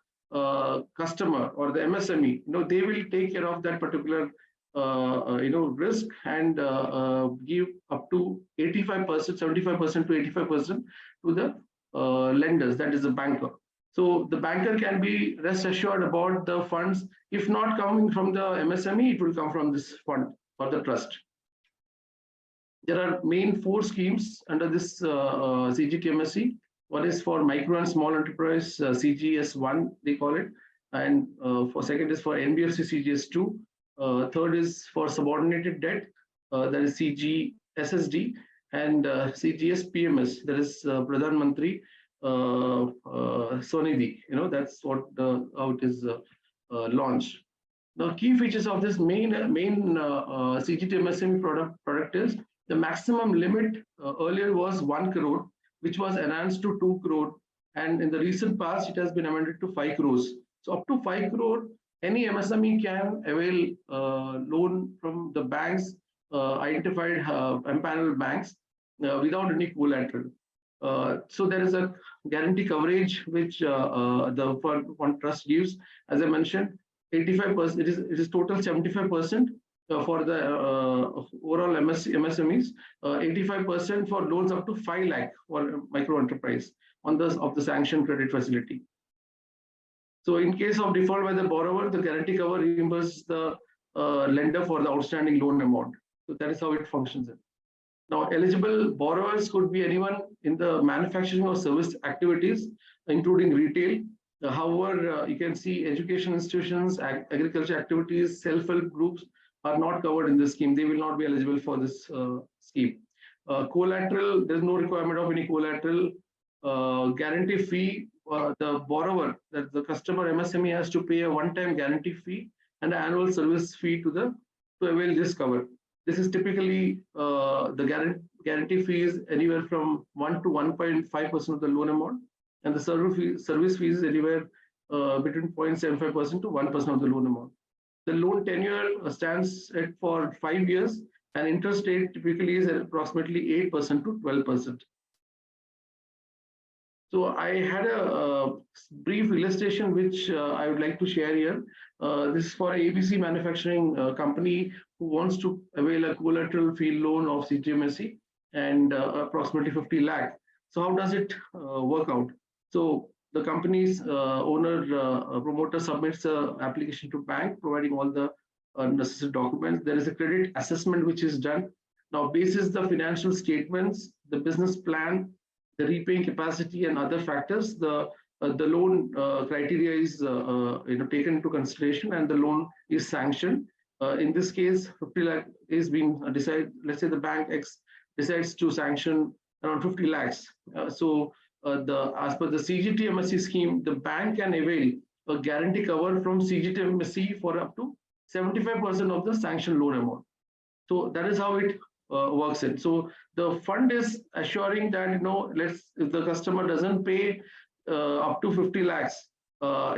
Speaker 3: customer or the MSME, they will take care of that particular risk and give up to 85%, 75% to 85% to the lenders, that is the banker. So the banker can be rest assured about the funds. If not coming from the MSME, it will come from this fund or the trust. There are main 4 schemes under this CGT MSE. One is for micro and small enterprise, CGS1 they call it, and for second is for NBFC CGS2. Third is for subordinated debt, that is CGSSD, and CGS PMS, that is Pradhan Mantri Sonidhi. That's what how it is launched. The key features of this main CGT MSME product is the maximum limit earlier was 1 crore, which was enhanced to 2 crore, and in the recent past it has been amended to 5 crores. So up to 5 crore, any MSME can avail loan from the banks, identified empaneled banks, without any collateral. So there is a guarantee coverage which the fund trust gives. As I mentioned, 85%. It is total 75% for the overall MSMEs. 85% for loans up to 5 lakh for micro enterprise of the sanctioned credit facility. So in case of default by the borrower, the guarantee cover reimburses the lender for the outstanding loan amount. So that is how it functions. Now, eligible borrowers could be anyone in the manufacturing or service activities, including retail, However, you can see education institutions, agriculture activities, self-help groups are not covered in this scheme. They will not be eligible for this scheme. Collateral, there's no requirement of any collateral. Guarantee fee, the borrower, that the customer MSME has to pay a one-time guarantee fee and an annual service fee to avail this cover. This is typically the guarantee fee is anywhere from 1 to 1.5% of the loan amount, and the service fees is anywhere between 0.75% to 1% of the loan amount. The loan tenure stands at for 5 years, and interest rate typically is approximately 8% to 12%. So I had a brief illustration which I would like to share here. This is for a ABC manufacturing company who wants to avail a collateral free loan of CGMSE and approximately 50 lakh. So how does it work out? So the company's promoter submits an application to bank, providing all the necessary documents. There is a credit assessment which is done. Now, basis the financial statements, the business plan, the repaying capacity, and other factors, the loan criteria is taken into consideration, and the loan is sanctioned. In this case, 50 lakh is being decided. Let's say the bank X decides to sanction around 50 lakhs. As per the CGTMSE scheme, the bank can avail a guarantee cover from CGTMSE for up to 75% of the sanctioned loan amount. So that is how it works in. So the fund is assuring that, if the customer doesn't pay up to 50 lakhs, or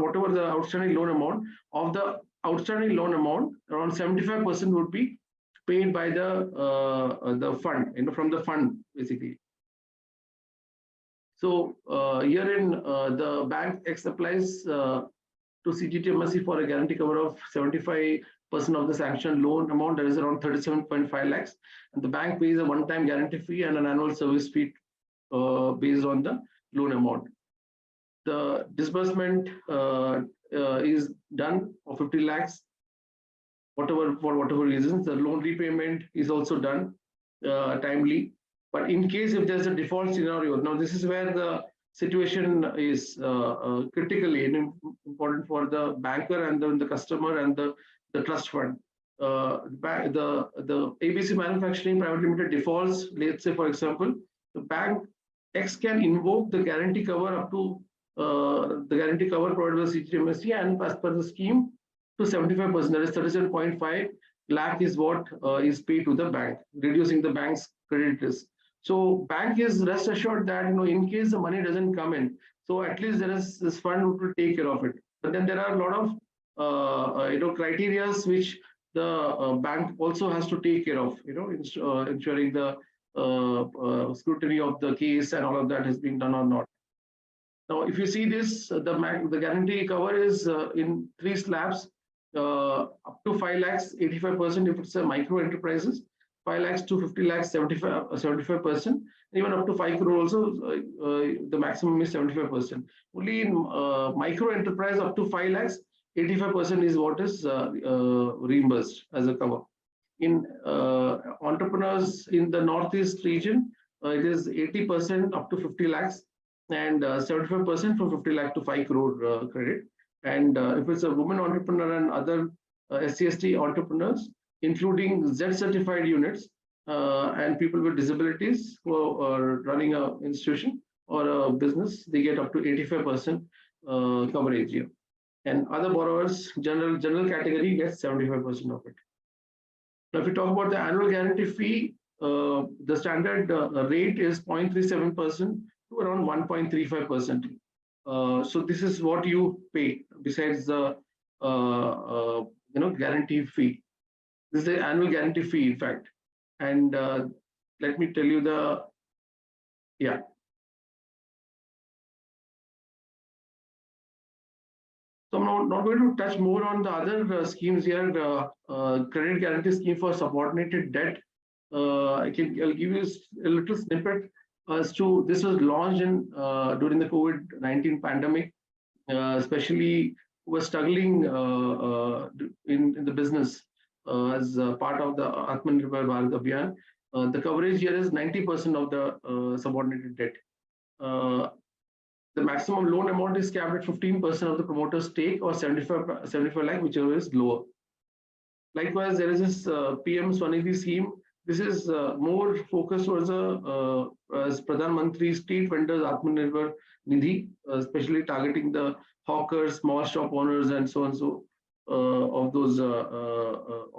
Speaker 3: whatever the outstanding loan amount, of the outstanding loan amount, around 75% would be paid by the fund, from the fund basically. So herein the bank X applies to CGTMSE for a guarantee cover of 75% of the sanctioned loan amount, that is around 37.5 lakhs, and the bank pays a one-time guarantee fee and an annual service fee based on the loan amount. The disbursement is done for 50 lakhs, for whatever reasons. The loan repayment is also done timely. But in case if there's a default scenario, now this is where the situation is critically important for the banker and the customer and the trust fund. The ABC Manufacturing Private Limited defaults, let's say, for example, the bank X can invoke the guarantee cover up to the guarantee cover provided by CGTMSE, and as per the scheme, to 75%, that is 37.5 lakh is what is paid to the bank, reducing the bank's credit risk. So bank is rest assured that, in case the money doesn't come in, so at least there is this fund will take care of it. But then there are a lot of criteria which the bank also has to take care of, ensuring the scrutiny of the case and all of that has been done or not. Now, if you see this, the guarantee cover is in 3 slabs, up to 5 lakhs, 85% if it's a micro enterprises, 5 lakhs to 50 lakhs, 75%, even up to 5 crore also, the maximum is 75%. Only in micro enterprise up to 5 lakhs, 85% is what is reimbursed as a cover. In entrepreneurs in the Northeast region, it is 80% up to 50 lakhs and 75% from 50 lakh to 5 crore credit. And if it's a woman entrepreneur and other SC/ST entrepreneurs, including Z-certified units and people with disabilities who are running an institution or a business, they get up to 85% coverage here. And other borrowers, general category, gets 75% of it. Now, if we talk about the annual guarantee fee, the standard rate is 0.37% to around 1.35%. So this is what you pay besides the guarantee fee. This is the annual guarantee fee, in fact. And let me tell you So I'm not going to touch more on the other schemes here. Credit guarantee scheme for subordinated debt. I'll give you a little snippet as to this was launched during the COVID-19 pandemic, especially who were struggling in the business as part of the Atmanirbhar Bharat Abhiyan. The coverage here is 90% of the subordinated debt. The maximum loan amount is capped at 15% of the promoter's stake or 75 lakh, whichever is lower. Likewise, there is this PM Swanidhi scheme. This is more focused towards as Pradhan Mantri Street Vendors Atmanirbhar Nidhi, especially targeting the hawkers, small shop owners, and so of those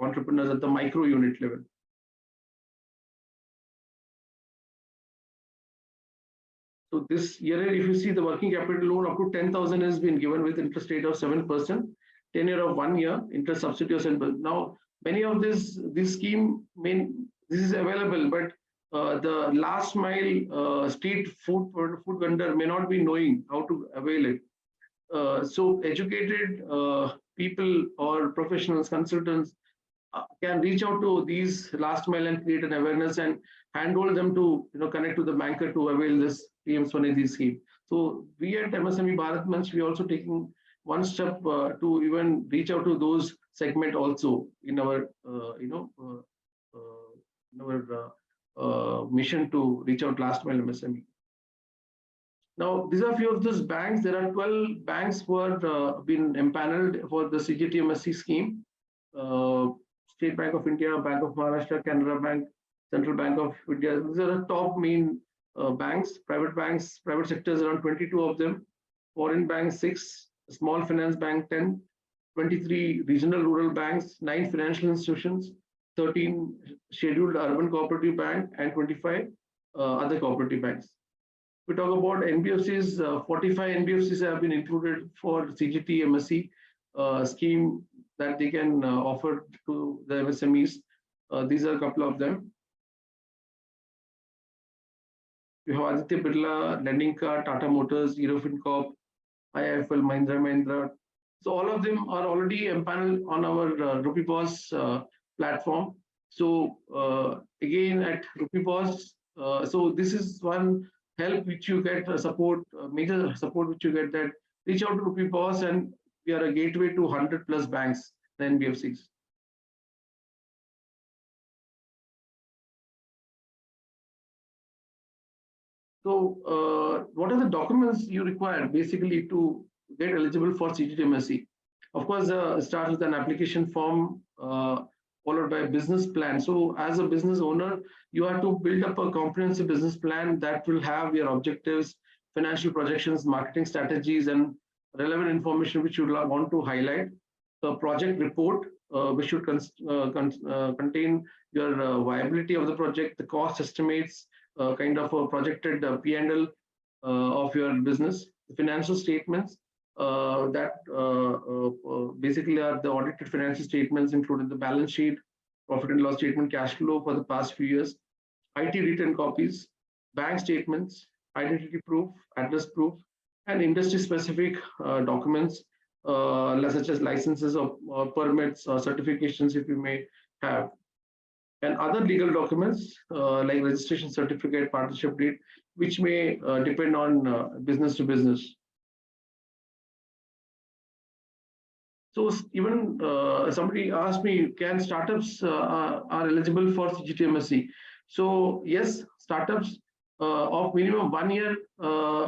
Speaker 3: entrepreneurs at the micro unit level. So this year, if you see the working capital loan up to 10,000 has been given with interest rate of 7%, tenure of 1 year, interest subsidy of 7%. Now, many of this scheme, this is available, but the last mile street food vendor may not be knowing how to avail it. So educated people or professionals, consultants can reach out to these last mile and create an awareness and handhold them to connect to the banker to avail this PM Swanidhi scheme. So we at MSME Bharat Manch, we are also taking one step to even reach out to those segment also in our mission to reach out last mile MSME. Now, these are a few of those banks. There are 12 banks who have been empaneled for the CGTMSE scheme. State Bank of India, Bank of Maharashtra, Canara Bank, Central Bank of India. These are the top main banks, private sectors, around 22 of them, foreign banks 6, small finance bank 10, 23 regional rural banks, 9 financial institutions, 13 scheduled urban cooperative bank, and 25 other cooperative banks. We talk about NBFCs, 45 NBFCs have been included for CGT MSE scheme that they can offer to the MSMEs. These are a couple of them. You have Aditya Birla, Lending Card, Tata Motors, Eurofin Corp, IIFL, Mahindra. So all of them are already empaneled on our RupeePOS platform. So again at RupeePOS, so this is one help which you get, support, major support which you get, that reach out to RupeePOS, and we are a gateway to 100+ banks, the NBFCs. So what are the documents you require basically to get eligible for CGTMSE? Of course, starts with an application form followed by a business plan. So as a business owner, you have to build up a comprehensive business plan that will have your objectives, financial projections, marketing strategies, and relevant information which you want to highlight. A project report which should contain your viability of the project, the cost estimates, kind of a projected P&L of your business, the financial statements that basically are the audited financial statements, including the balance sheet, profit and loss statement, cash flow for the past few years, IT written copies, bank statements, identity proof, address proof, and industry-specific documents such as licenses or permits or certifications if you may have, and other legal documents like registration certificate, partnership deed, which may depend on business to business. So even somebody asked me, can startups are eligible for CGTMSE? So yes, startups of minimum 1 year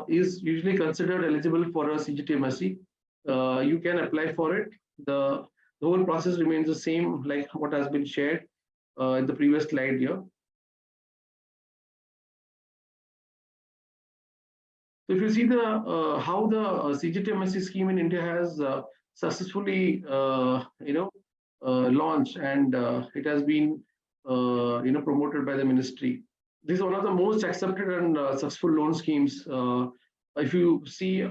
Speaker 3: is usually considered eligible for a CGTMSE. You can apply for it. The whole process remains the same like what has been shared in the previous slide here. So if you see the how the CGTMSE scheme in India has successfully launched, and it has been promoted by the ministry. This is one of the most accepted and successful loan schemes. If you see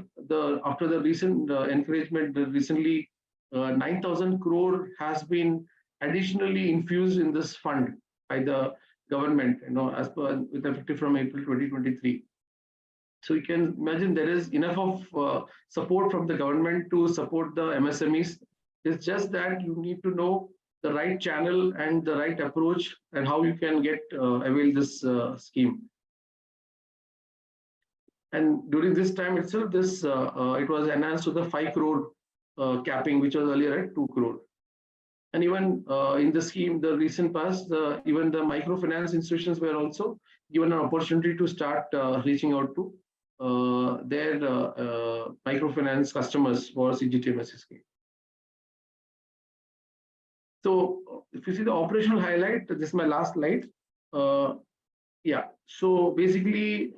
Speaker 3: after the recent encouragement, recently 9,000 crore has been additionally infused in this fund by the government, as per with effective from April 2023. So you can imagine there is enough of support from the government to support the MSMEs. It's just that you need to know the right channel and the right approach and how you can get avail this scheme. And during this time itself, this it was enhanced to the 5 crore capping, which was earlier at 2 crore. And even in the scheme, the recent past, even the microfinance institutions were also given an opportunity to start reaching out to their microfinance customers for CGTMSE scheme. So if you see the operational highlight, this is my last slide. Yeah, so basically,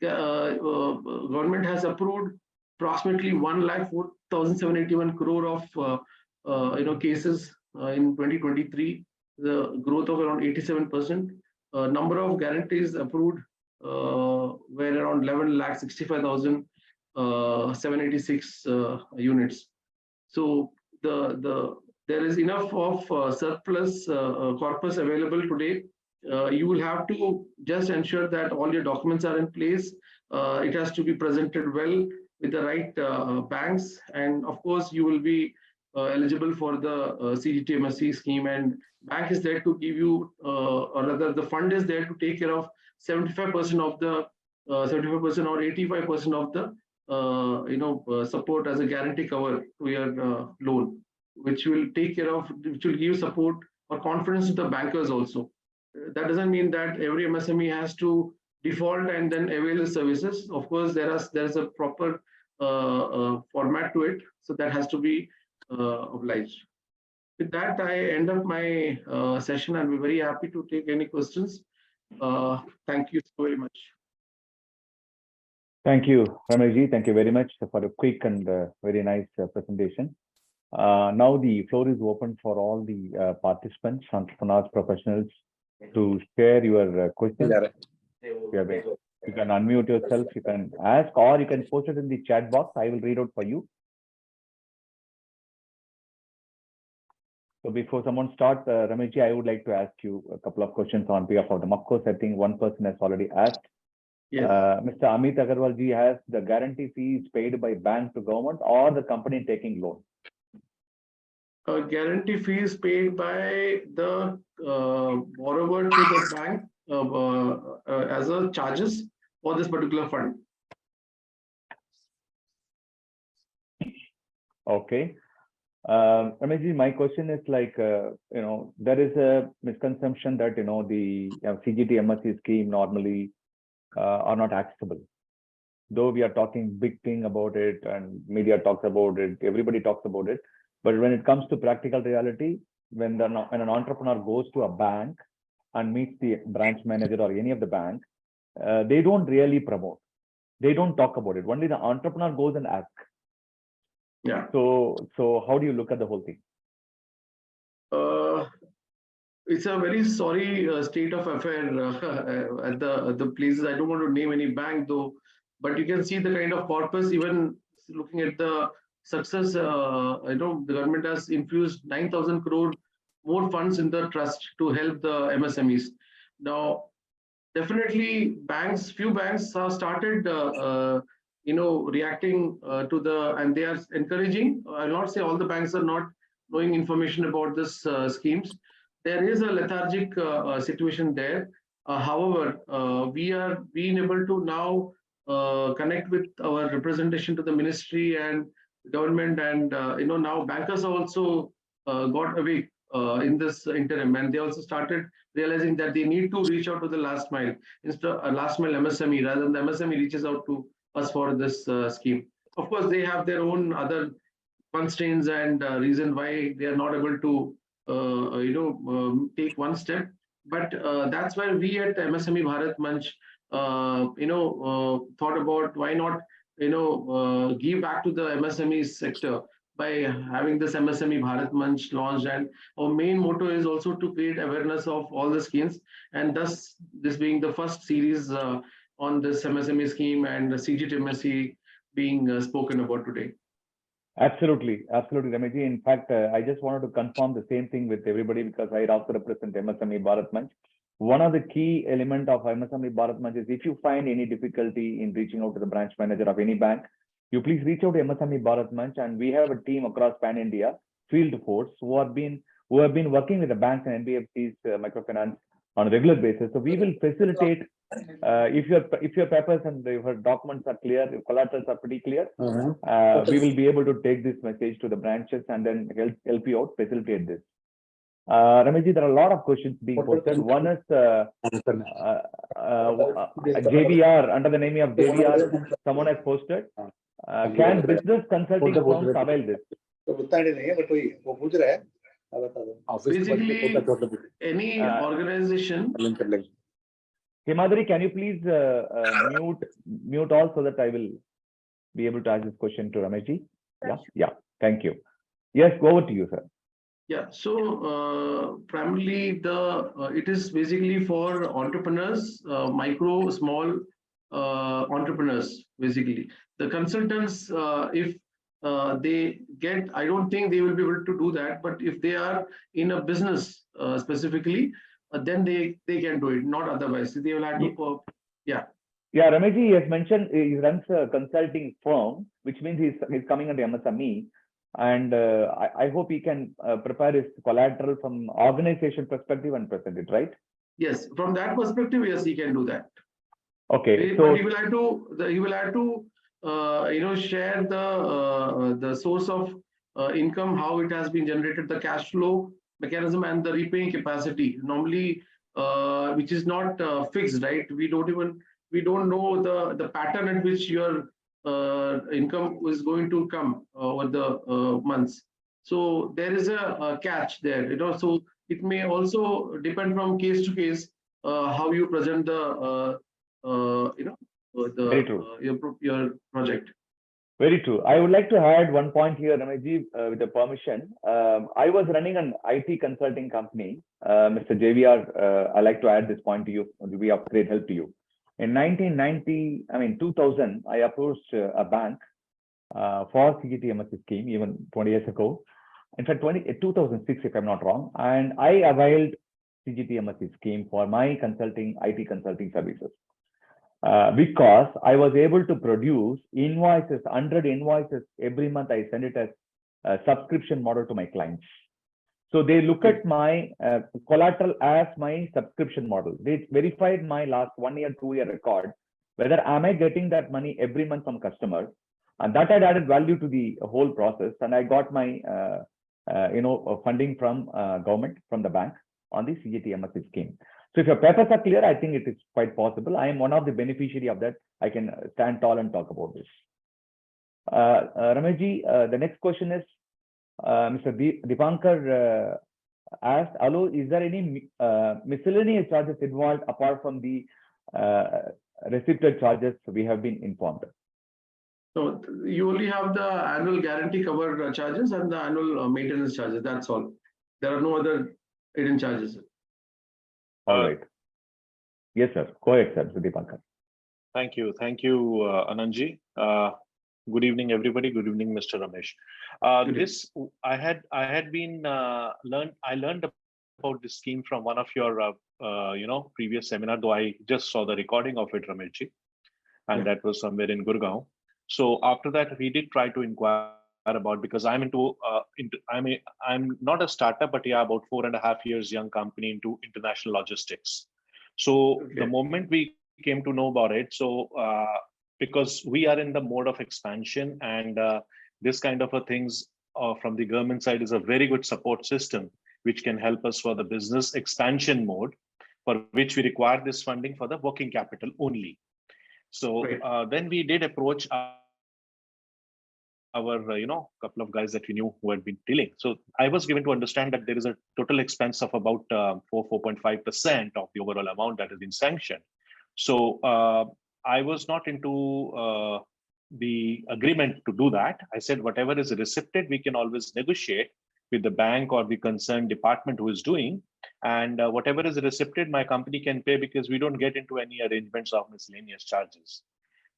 Speaker 3: government has approved approximately 1,04,781 crore of cases in 2023, the growth of around 87%. Number of guarantees approved were around 11,65,786 units. So there is enough of surplus corpus available today. You will have to just ensure that all your documents are in place. It has to be presented well with the right banks, and of course you will be eligible for the CGTMSE scheme, and bank is there to give you, or rather the fund is there to take care of 75% of the 75% or 85% of the support as a guarantee cover to your loan, which will take care of, which will give support or confidence to the bankers also. That doesn't mean that every MSME has to default and then avail the services. Of course, there's a proper format to it, so that has to be obliged. With that, I end up my session. I'll be very happy to take any questions. Thank you so very much.
Speaker 2: Thank you, Rameshji. Thank you very much for a quick and very nice presentation. Now the floor is open for all the participants, entrepreneurs, professionals to share your questions. You can unmute yourself, you can ask, or you can post it in the chat box. I will read out for you. So before someone starts, Rameshji, I would like to ask you a couple of questions on behalf of them. Of course, I think one person has already asked.
Speaker 3: Yes.
Speaker 2: Mr. Amit Agarwal ji, has the guarantee fees paid by bank to government or the company taking loan?
Speaker 3: Guarantee fees paid by the borrower to the bank as a charges for this particular fund.
Speaker 2: Okay. Rameshji, my question is like, there is a misconception that, the CGTMSE scheme normally are not accessible. Though we are talking big thing about it and media talks about it, everybody talks about it. But when it comes to practical reality, when an entrepreneur goes to a bank and meets the branch manager or any of the bank, they don't really promote. They don't talk about it. Only the entrepreneur goes and asks.
Speaker 3: Yeah.
Speaker 2: So how do you look at the whole thing?
Speaker 3: It's a very sorry state of affair at the places. I don't want to name any bank though, but you can see the kind of corpus. Even looking at the success, the government has infused 9,000 crore more funds in the trust to help the MSMEs. Now, definitely, few banks have started, reacting to the, and they are encouraging. I'll not say all the banks are not knowing information about this schemes. There is a lethargic situation there. However, we are being able to now connect with our representation to the ministry and government, and now bankers also got awake in this interim, and they also started realizing that they need to reach out to the last mile, instead of last mile MSME, rather than the MSME reaches out to us for this scheme. Of course, they have their own other constraints and reason why they are not able to take one step. But that's why we at MSME Bharat Manch thought about why not give back to the MSME sector by having this MSME Bharat Manch launched. And our main motto is also to create awareness of all the schemes, and thus this being the first series on this MSME scheme and the CGTMSE being spoken about today.
Speaker 2: Absolutely, Rameshji. In fact, I just wanted to confirm the same thing with everybody, because I also represent MSME Bharat Manch. One of the key element of MSME Bharat Manch is, if you find any difficulty in reaching out to the branch manager of any bank, you please reach out to MSME Bharat Manch, and we have a team across Pan India, field force, who have been working with the banks and NBFCs microfinance on a regular basis. So we will facilitate. If your papers and your documents are clear, your collaterals are pretty clear, we will be able to take this message to the branches and then help you out, facilitate this. Ramesh, there are a lot of questions being posted. One is JVR, under the name of JVR, someone has posted. Can business consulting firms avail this?
Speaker 3: Basically, any organization.
Speaker 2: Himadri, can you please mute all so that I will be able to ask this question to Rameshji? Yeah, thank you. Yes, go over to you, sir.
Speaker 3: Yeah, so primarily it is basically for entrepreneurs, micro, small entrepreneurs. Basically, the consultants, if they get, I don't think they will be able to do that. But if they are in a business specifically, then they can do it. Not otherwise, they will have to. Yeah.
Speaker 2: Yeah, Rameshji has mentioned he runs a consulting firm, which means he's coming under MSME. And I hope he can prepare his collateral from organization perspective and present it, right?
Speaker 3: Yes, from that perspective, yes, he can do that.
Speaker 2: Okay,
Speaker 3: so but he will have to share the source of income, how it has been generated, the cash flow mechanism, and the repaying capacity. Normally, which is not fixed, right? We don't know the pattern at which your income is going to come over the months. So there is a catch there, so it may also depend from case to case how you present the your project.
Speaker 2: Very true. I would like to add one point here, Rameshji, with the permission. I was running an IT consulting company, Mr. JVR. I'd like to add this point to you. It will be of great help to you. In 2000, I approached a bank for CGTMS scheme, even 20 years ago. In fact, 2006, if I'm not wrong. And I availed CGTMS scheme for my IT consulting services. Because I was able to produce invoices, 100 invoices every month. I send it as a subscription model to my clients. So they look at my collateral as my subscription model. They verified my last 1 year, 2 year record, whether am I getting that money every month from customers, and that had added value to the whole process. And I got my funding from government, from the bank on the CGTMS scheme. So if your papers are clear, I think it is quite possible. I am one of the beneficiary of that. I can stand tall and talk about this. Rameshji, the next question is, Mr. Dipankar asked, hello, is there any miscellaneous charges involved apart from the receipted charges we have been informed?
Speaker 3: So you only have the annual guarantee cover charges and the annual maintenance charges. That's all. There are no other hidden charges.
Speaker 2: All right. Yes, sir. Go ahead, sir. Dipankar.
Speaker 4: Thank you, Anandji. Good evening, everybody. Good evening, Mr. Ramesh. I learned about this scheme from one of your previous seminar, though I just saw the recording of it, Rameshji, and that was somewhere in Gurgaon. So after that, we did try to inquire about, because I'm I'm not a startup, but yeah, about 4.5 years young company into international logistics. So the moment we came to know about it, so because we are in the mode of expansion, and this kind of a things from the government side is a very good support system, which can help us for the business expansion mode, for which we require this funding for the working capital only. So then we did approach our couple of guys that we knew who had been dealing. So I was given to understand that there is a total expense of about 4.5% of the overall amount that has been sanctioned. So I was not into the agreement to do that. I said whatever is receipted, we can always negotiate with the bank or the concerned department who is doing, and whatever is receipted, my company can pay, because we don't get into any arrangements of miscellaneous charges.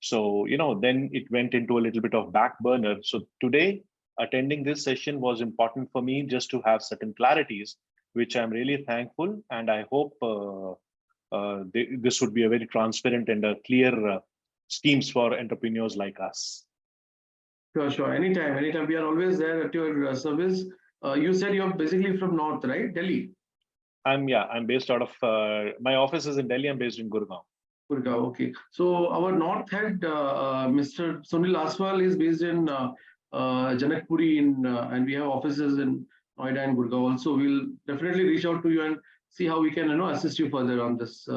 Speaker 4: So, then it went into a little bit of back burner. So today, attending this session was important for me, just to have certain clarities, which I'm really thankful. And I hope this would be a very transparent and a clear schemes for entrepreneurs like us.
Speaker 3: Sure. Anytime. We are always there at your service. You said you're basically from North, right? Delhi.
Speaker 4: I'm based out of, my office is in Delhi. I'm based in Gurgaon.
Speaker 3: Gurgaon, okay. So our North head, Mr. Sunil Aswal, is based in Janakpuri, and we have offices in Noida and Gurgaon also. We'll definitely reach out to you and see how we can assist you further on this.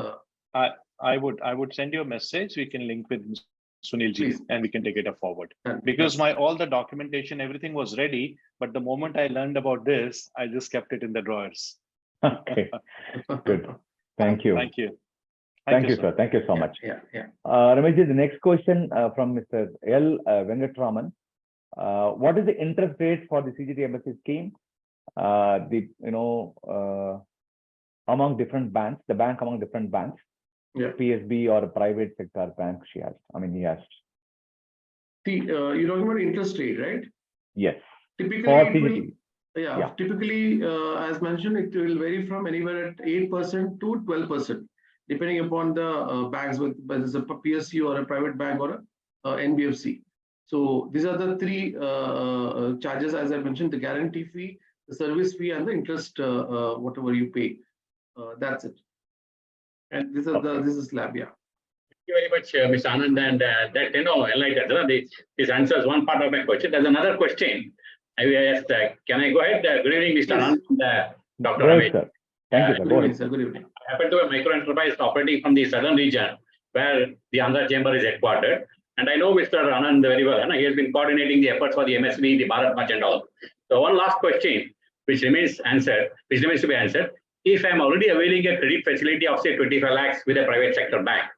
Speaker 4: I would send you a message. We can link with Sunil ji
Speaker 3: Please.
Speaker 4: and we can take it up forward.
Speaker 3: Done.
Speaker 4: Because all the documentation, everything was ready, but the moment I learned about this, I just kept it in the drawers.
Speaker 2: Okay, good. Thank you.
Speaker 4: Thank you.
Speaker 2: Thank you, sir. Thank you so much.
Speaker 3: Yeah.
Speaker 2: Ramesh ji, the next question from Mr. L. Venkatraman. What is the interest rate for the CGT MSc scheme? Among different banks, the bank among different banks,
Speaker 3: Yeah.
Speaker 2: PSB or a private sector bank, he asked.
Speaker 3: See, you're talking about interest rate, right?
Speaker 2: Yes.
Speaker 3: Typically,
Speaker 2: For
Speaker 3: it will,
Speaker 2: CGT.
Speaker 3: yeah. Typically, as mentioned, it will vary from anywhere at 8% to 12%, depending upon the banks, whether it's a PSU or a private bank or a NBFC. So these are the three charges, as I mentioned: the guarantee fee, the service fee, and the interest, whatever you pay. That's it. And this is slab, yeah.
Speaker 5: Thank you very much, Mr. Anand, and that enlightened. This answers one part of my question. There's another question. I asked, can I go ahead? Good evening, Mr.
Speaker 3: Yes.
Speaker 5: Anand, Dr.
Speaker 2: Go ahead,
Speaker 5: Ramesh.
Speaker 2: sir. Thank you, sir.
Speaker 3: Good
Speaker 2: Go
Speaker 3: evening,
Speaker 2: ahead.
Speaker 3: sir. Good evening.
Speaker 5: I happen to be a micro enterprise operating from the southern region where the Andhra chamber is headquartered. And I know Mr. Anand very well. He has been coordinating the efforts for the MSME, the Bharat Manch and all. So one last question, which remains to be answered. If I'm already availing a credit facility of say 25 lakhs with a private sector bank,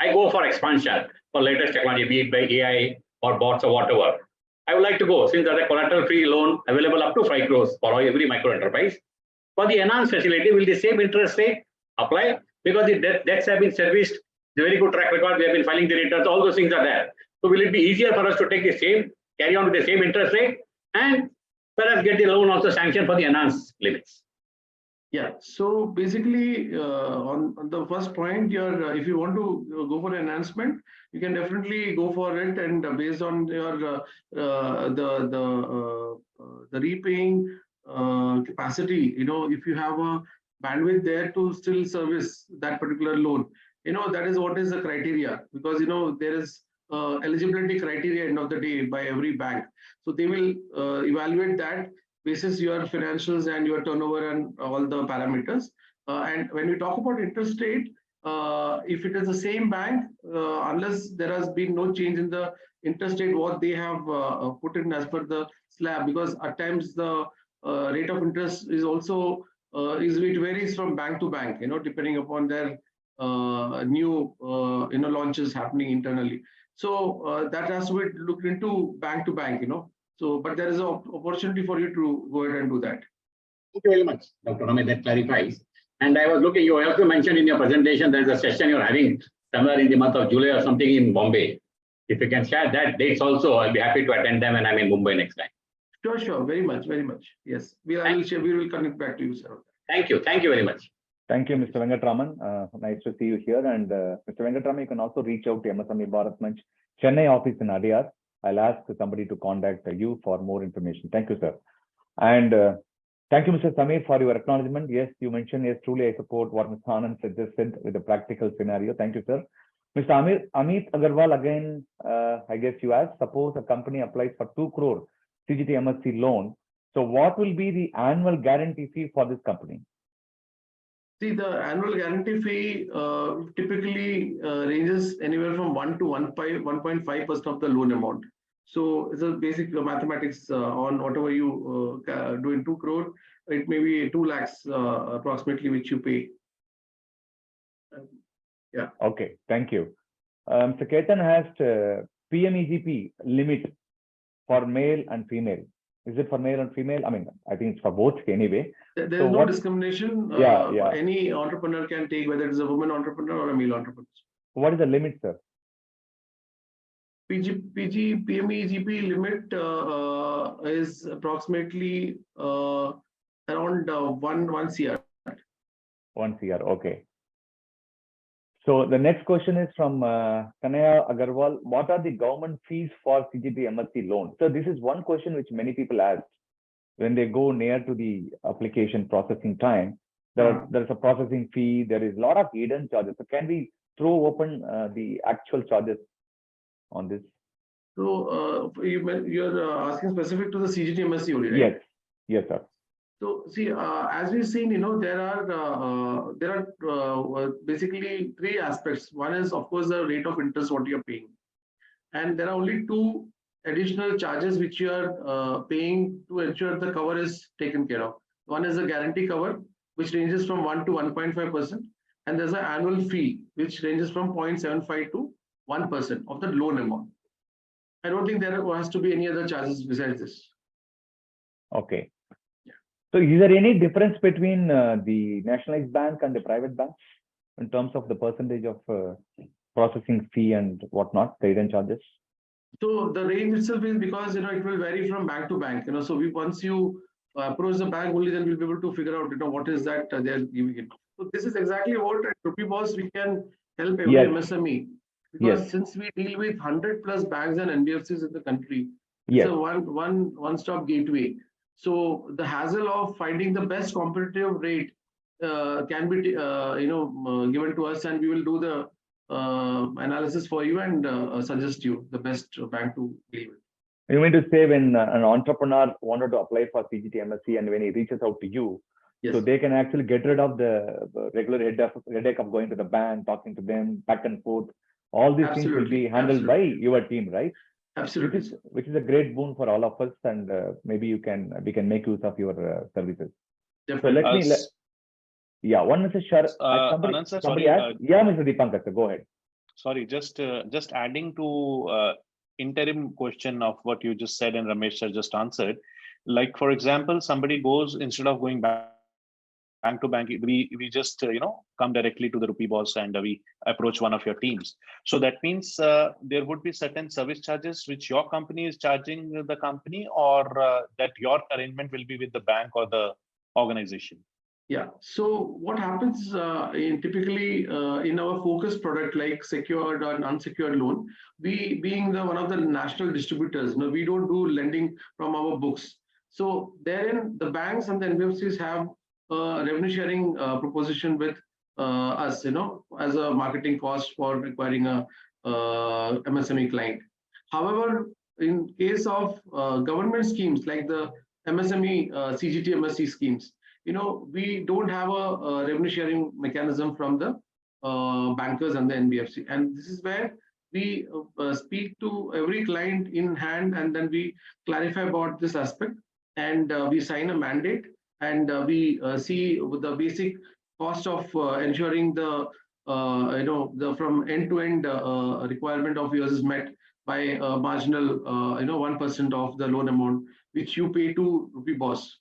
Speaker 5: I go for expansion for latest technology, be it by AI or bots or whatever. I would like to go, since there's a collateral-free loan available up to 5 crores for every micro enterprise. For the enhanced facility, will the same interest rate apply? Because the debts have been serviced, the very good track record, we have been filing the returns, all those things are there. So will it be easier for us to take the same, carry on with the same interest rate, and perhaps get the loan also sanctioned for the enhanced limits?
Speaker 3: Yeah, so basically, on the first point, if you want to go for enhancement, you can definitely go for it, and based on your the repaying capacity, if you have a bandwidth there to still service that particular loan, that is what is the criteria, because there is eligibility criteria end of the day by every bank, so they will evaluate that basis your financials and your turnover and all the parameters. And when we talk about interest rate, if it is the same bank, unless there has been no change in the interest rate, what they have put in as per the slab, because at times the rate of interest is also it varies from bank to bank, depending upon their new launches happening internally. So that has to be looked into bank to bank, So, but there is an opportunity for you to go ahead and do that.
Speaker 5: Thank you very much, Dr. Ramesh, that clarifies. And I was looking, you also mentioned in your presentation, there's a session you're having somewhere in the month of July or something in Bombay. If you can share that dates also, I'll be happy to attend them when I'm in Mumbai next time.
Speaker 3: Sure, very much. Yes, we will connect back to you, sir.
Speaker 5: Thank you very much.
Speaker 2: Thank you, Mr. Venkatraman. Nice to see you here. And Mr. Venkatraman, you can also reach out to MSME Bharat Manch Chennai office in Adyar. I'll ask somebody to contact you for more information. Thank you, sir. And thank you, Mr. Samir, for your acknowledgement. Yes, you mentioned, yes, truly I support what Mr. Anand suggested with a practical scenario. Thank you, sir. Mr. Amit Agarwal, again, I guess you asked, suppose a company applies for 2 crore CGT MSc loan. So what will be the annual guarantee fee for this company?
Speaker 3: See, the annual guarantee fee typically ranges anywhere from 1 to 1.5% of the loan amount. So it's a basic mathematics on whatever you do in 2 crore. It may be 2 lakhs approximately which you pay. Yeah.
Speaker 2: Okay, thank you. Mr. Ketan has PMEGP limit for male and female. Is it for male and female? I mean, I think it's for both anyway.
Speaker 3: There is no discrimination.
Speaker 2: Yeah.
Speaker 3: Any entrepreneur can take, whether it is a woman entrepreneur or a male entrepreneur.
Speaker 2: What is the limit, sir?
Speaker 3: PMEGP limit is approximately around 1 CR.
Speaker 2: 1 CR, okay. So the next question is from Kanaya Agarwal. What are the government fees for CGT MSc loan? So this is one question which many people ask when they go near to the application processing time. There's a processing fee. There is a lot of hidden charges. So can we throw open the actual charges on this?
Speaker 3: So you're asking specific to the CGT MSc only, right?
Speaker 2: Yes, sir.
Speaker 3: So see, as we've seen, there are basically three aspects. One is, of course, the rate of interest what you're paying, and there are only two additional charges which you are paying to ensure the cover is taken care of. One is the guarantee cover, which ranges from 1 to 1.5%, and there's an annual fee which ranges from 0.75 to 1% of the loan amount. I don't think there has to be any other charges besides this.
Speaker 2: Okay. So is there any difference between the nationalized bank and the private banks in terms of the percentage of processing fee and whatnot, the hidden charges?
Speaker 3: So the range itself is because it will vary from bank to bank. So once you approach the bank, only then we'll be able to figure out what is that they're giving it. So this is exactly what at Rupee Boss we can help every MSME, because since we deal with 100+ banks and NBFCs in the country, it's a one-stop gateway. So the hassle of finding the best competitive rate can be given to us, and we will do the analysis for you and suggest you the best bank to deal with.
Speaker 2: You mean to say when an entrepreneur wanted to apply for CGT MSc and when he reaches out to you, so they can actually get rid of the regular headache of going to the bank, talking to them, back and forth. All these things will be handled by your team, right?
Speaker 3: Absolutely.
Speaker 2: Which is a great boon for all of us, and maybe we can make use of your services.
Speaker 3: Definitely.
Speaker 2: So one Mr. Shar, somebody asked. Mr. Deepankar, go ahead.
Speaker 4: Sorry, just adding to interim question of what you just said and Ramesh sir just answered. Like, for example, somebody goes, instead of going bank to bank, we just come directly to the Rupee Boss and we approach one of your teams. So that means there would be certain service charges which your company is charging the company, or that your arrangement will be with the bank or the organization.
Speaker 3: Yeah. So what happens typically in our focus product like secured or unsecured loan, we being one of the national distributors, we don't do lending from our books. So therein the banks and the NBFCs have a revenue sharing proposition with us, as a marketing cost for acquiring a MSME client. However, in case of government schemes like the MSME CGT MSc schemes, we don't have a revenue sharing mechanism from the bankers and the NBFC. And this is where we speak to every client in hand, and then we clarify about this aspect, and we sign a mandate, and we see the basic cost of ensuring the from end-to-end requirement of yours is met by a marginal 1% of the loan amount which you pay to Rupee Boss.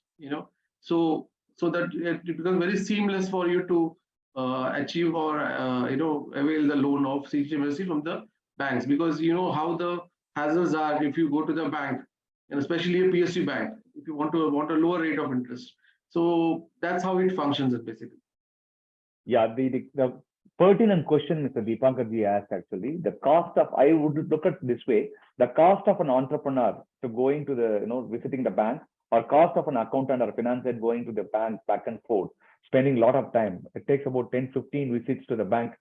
Speaker 3: So that it becomes very seamless for you to achieve or avail the loan of CGTMSC from the banks, because you know how the hassles are if you go to the bank, and especially a PSU bank, if you want a lower rate of interest. So that's how it functions basically.
Speaker 2: Yeah, the pertinent question Mr. Deepankar ji asked, actually, the cost of, I would look at this way, the cost of an entrepreneur to going to the, visiting the bank, or cost of an accountant or finance head going to the bank back and forth, spending a lot of time. It takes about 10-15 visits to the bank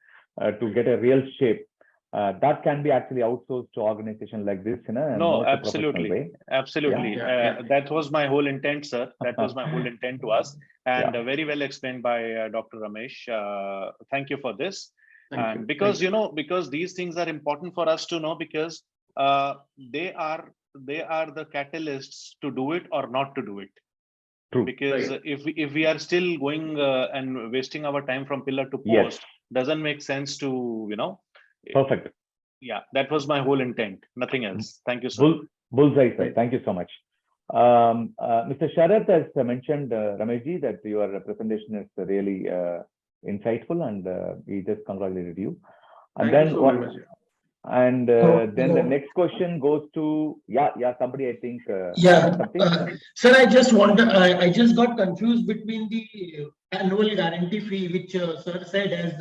Speaker 2: to get a real shape. That can be actually outsourced to organizations like this in a
Speaker 4: no, absolutely way. Absolutely. That was my whole intent, sir. That was my whole intent to us, and very well explained by Dr. Ramesh. Thank you for this. And because because these things are important for us to know, because they are the catalysts to do it or not to do it. True. Because if we are still going and wasting our time from pillar to post, doesn't make sense to
Speaker 2: Perfect.
Speaker 4: Yeah, that was my whole intent. Nothing else. Thank you, sir.
Speaker 2: Bullseye, sir. Thank you so much. Mr. Sharath has mentioned, Rameshji, that your presentation is really insightful, and we just congratulated you. And
Speaker 3: Thank you so very much.
Speaker 2: And then the next question goes to somebody, I think.
Speaker 6: Sir, I just got confused between the annual guarantee fee, which sir said as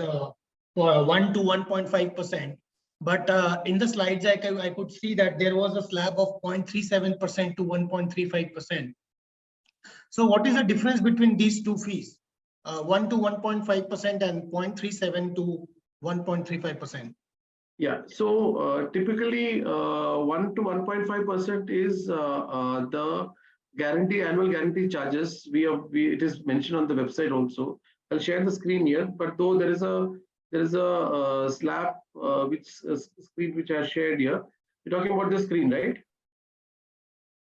Speaker 6: for 1 to 1.5%, but in the slides I could see that there was a slab of 0.37% to 1.35%. So what is the difference between these two fees, 1 to 1.5% and 0.37 to 1.35%?
Speaker 3: Yeah, so typically 1 to 1.5% is the annual guarantee charges, it is mentioned on the website also. I'll share the screen here, but though there is a slab screen which I shared here. You're talking about the screen, right?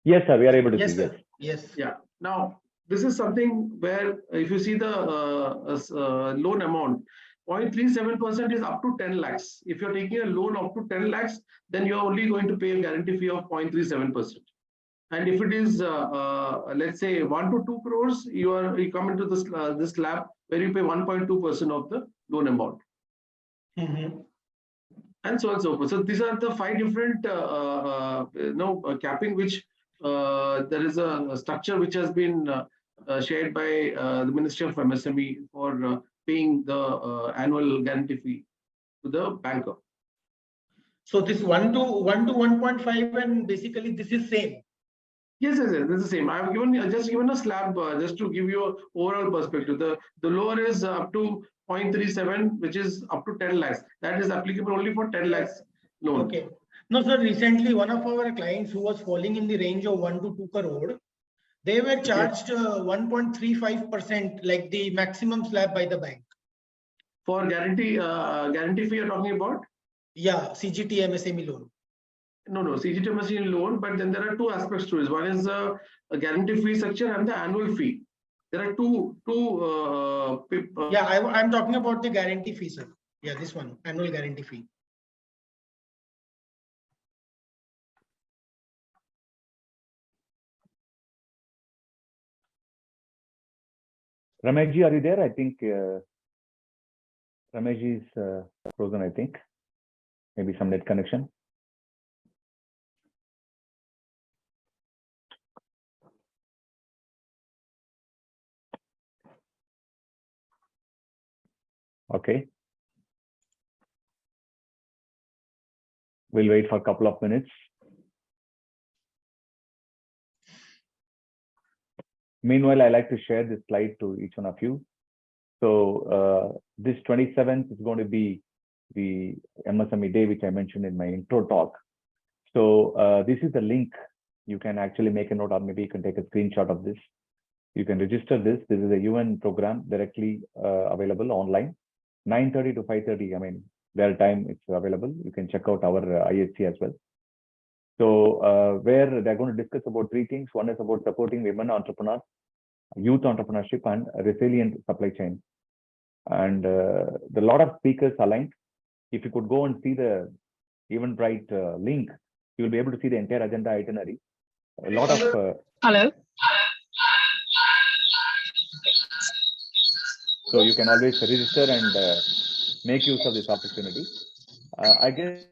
Speaker 2: Yes, sir. We are able to
Speaker 6: Yes,
Speaker 2: see.
Speaker 6: sir. Yes.
Speaker 3: Yeah. Now, this is something where if you see the loan amount, 0.37% is up to 10 lakhs. If you're taking a loan up to 10 lakhs, then you're only going to pay a guarantee fee of 0.37%. And if it is, let's say 1 to 2 crores, you come into this slab where you pay 1.2% of the loan amount. And so on and so forth. So these are the 5 different capping, which there is a structure which has been shared by the Ministry of MSME for paying the annual guarantee fee to the banker.
Speaker 6: So this 1 to 1.5, and basically this is same.
Speaker 3: Yes, this is the same. I have just given a slab just to give you an overall perspective. The lower is up to 0.37, which is up to 10 lakhs. That is applicable only for 10 lakhs loan.
Speaker 6: Okay. No, sir, recently one of our clients who was falling in the range of 1 to 2 crore, they were charged 1.35%, like the maximum slab by the bank.
Speaker 3: For guarantee fee you're talking about?
Speaker 6: Yeah, CGT MSME loan.
Speaker 3: No, CGT MSME loan, but then there are 2 aspects to it. One is a guarantee fee structure and the annual fee. There are two.
Speaker 6: Yeah, I'm talking about the guarantee fee, sir. Yeah, this one, annual guarantee fee.
Speaker 2: Rameshji, are you there? I think Rameshji is frozen, I think. Maybe some net connection. Okay. We'll wait for a couple of minutes. Meanwhile, I like to share this slide to each one of you. So this 27th is going to be the MSME day, which I mentioned in my intro talk. So this is the link. You can actually make a note, or maybe you can take a screenshot of this. You can register this. This is a UN program directly available online, 9:30 to 5:30. I mean, their time it's available. You can check out our ISC as well. So where they're going to discuss about 3 things. One is about supporting women entrepreneurs, youth entrepreneurship, and resilient supply chain. And the lot of speakers aligned. If you could go and see the Eventbrite link, you'll be able to see the entire agenda itinerary. A lot of
Speaker 7: hello.
Speaker 2: So you can always register and make use of this opportunity. I guess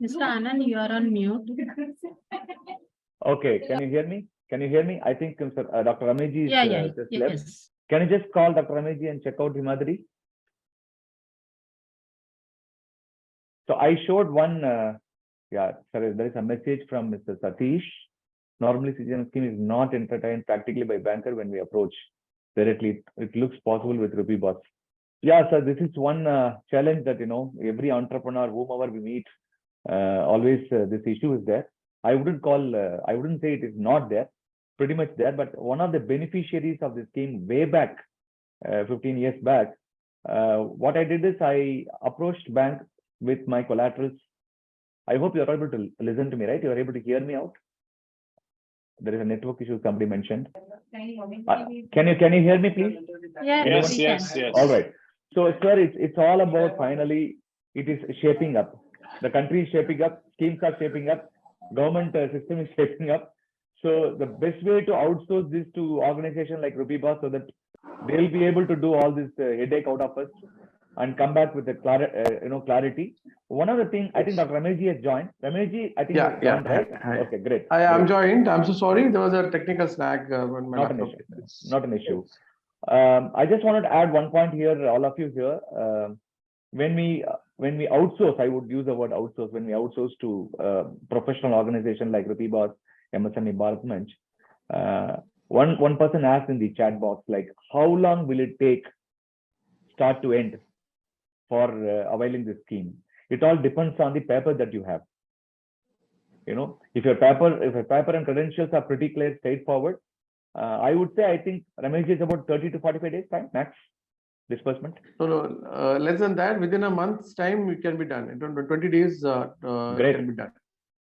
Speaker 7: Mr. Anand, you are on mute.
Speaker 2: okay. Can you hear me? Can you hear me? I think Dr. Rameshji is just left.
Speaker 7: Yes.
Speaker 2: Can you just call Dr. Rameshji and check out Himadri? So I showed one, sorry, there is a message from Mr. Satish. Normally, CGM scheme is not entertained practically by banker when we approach directly. It looks possible with Rupee Boss. Yeah, sir, this is one challenge that, every entrepreneur, whomever we meet, always this issue is there. I wouldn't say it is not there, pretty much there, but one of the beneficiaries of the scheme way back, 15 years back, what I did is I approached bank with my collaterals. I hope you are able to listen to me, right? You are able to hear me out. There is a network issue somebody mentioned. Can you hear me, please?
Speaker 4: Yes.
Speaker 2: All right. So, sir, it's all about finally it is shaping up. The country is shaping up. Schemes are shaping up. Government system is shaping up. So the best way to outsource this to organization like Rupee Boss, so that they'll be able to do all this headache out of us and come back with the clarity. One other thing, I think Dr. Rameshji has joined. Rameshji, I think
Speaker 3: Yeah.
Speaker 2: joined, right?
Speaker 3: Hi.
Speaker 2: Okay, great.
Speaker 3: I am joined. I'm so sorry. There was a technical snag. When my
Speaker 2: Not an
Speaker 3: laptop-
Speaker 2: issue. Not an issue. I just wanted to add one point here, all of you here. When we outsource, I would use the word outsource. When we outsource to professional organization like Rupee Boss, MSME, Bharat Manch, One person asked in the chat box, like, how long will it take start to end for availing this scheme? It all depends on the paper that you have. If your paper and credentials are pretty clear, straightforward, I would say, I think Ramesh is about 30 to 45 days time max disbursement.
Speaker 3: No, less than that. Within a month's time, it can be done. In 20 days,
Speaker 2: Great.
Speaker 3: it can be done.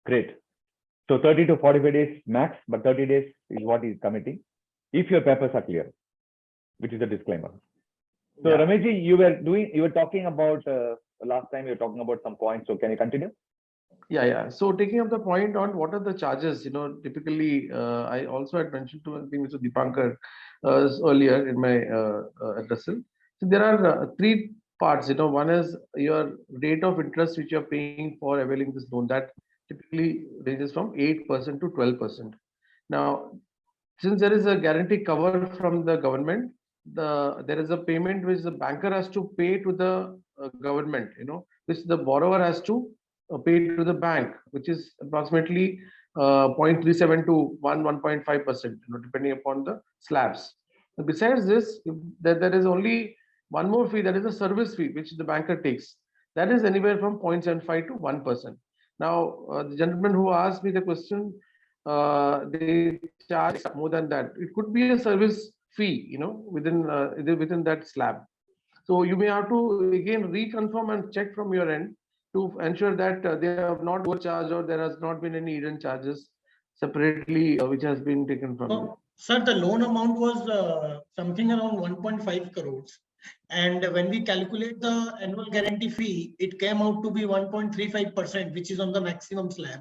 Speaker 2: Great. So 30 to 45 days max, but 30 days is what he's committing if your papers are clear, which is a disclaimer. So
Speaker 3: Yeah.
Speaker 2: Rameshji, you were talking about last time you were talking about some points. So can you continue?
Speaker 3: Yeah. So taking up the point on what are the charges, typically, I also had mentioned to, I think, Mr. Dipankar earlier in my addressal. So there are three parts. One is your rate of interest which you're paying for availing this loan. That typically ranges from 8% to 12%. Now, since there is a guarantee cover from the government, there is a payment which the banker has to pay to the government, which the borrower has to pay to the bank, which is approximately 0.37 to 1.5%, depending upon the slabs. And besides this, there is only one more fee, that is a service fee, which the banker takes. That is anywhere from 0.75 to 1%. Now, the gentleman who asked me the question, they charge more than that. It could be a service fee, within that slab. So you may have to again reconfirm and check from your end to ensure that they have not overcharged or there has not been any hidden charges separately which has been taken from you.
Speaker 6: Sir, the loan amount was something around 1.5 crores. And when we calculate the annual guarantee fee, it came out to be 1.35%, which is on the maximum slab.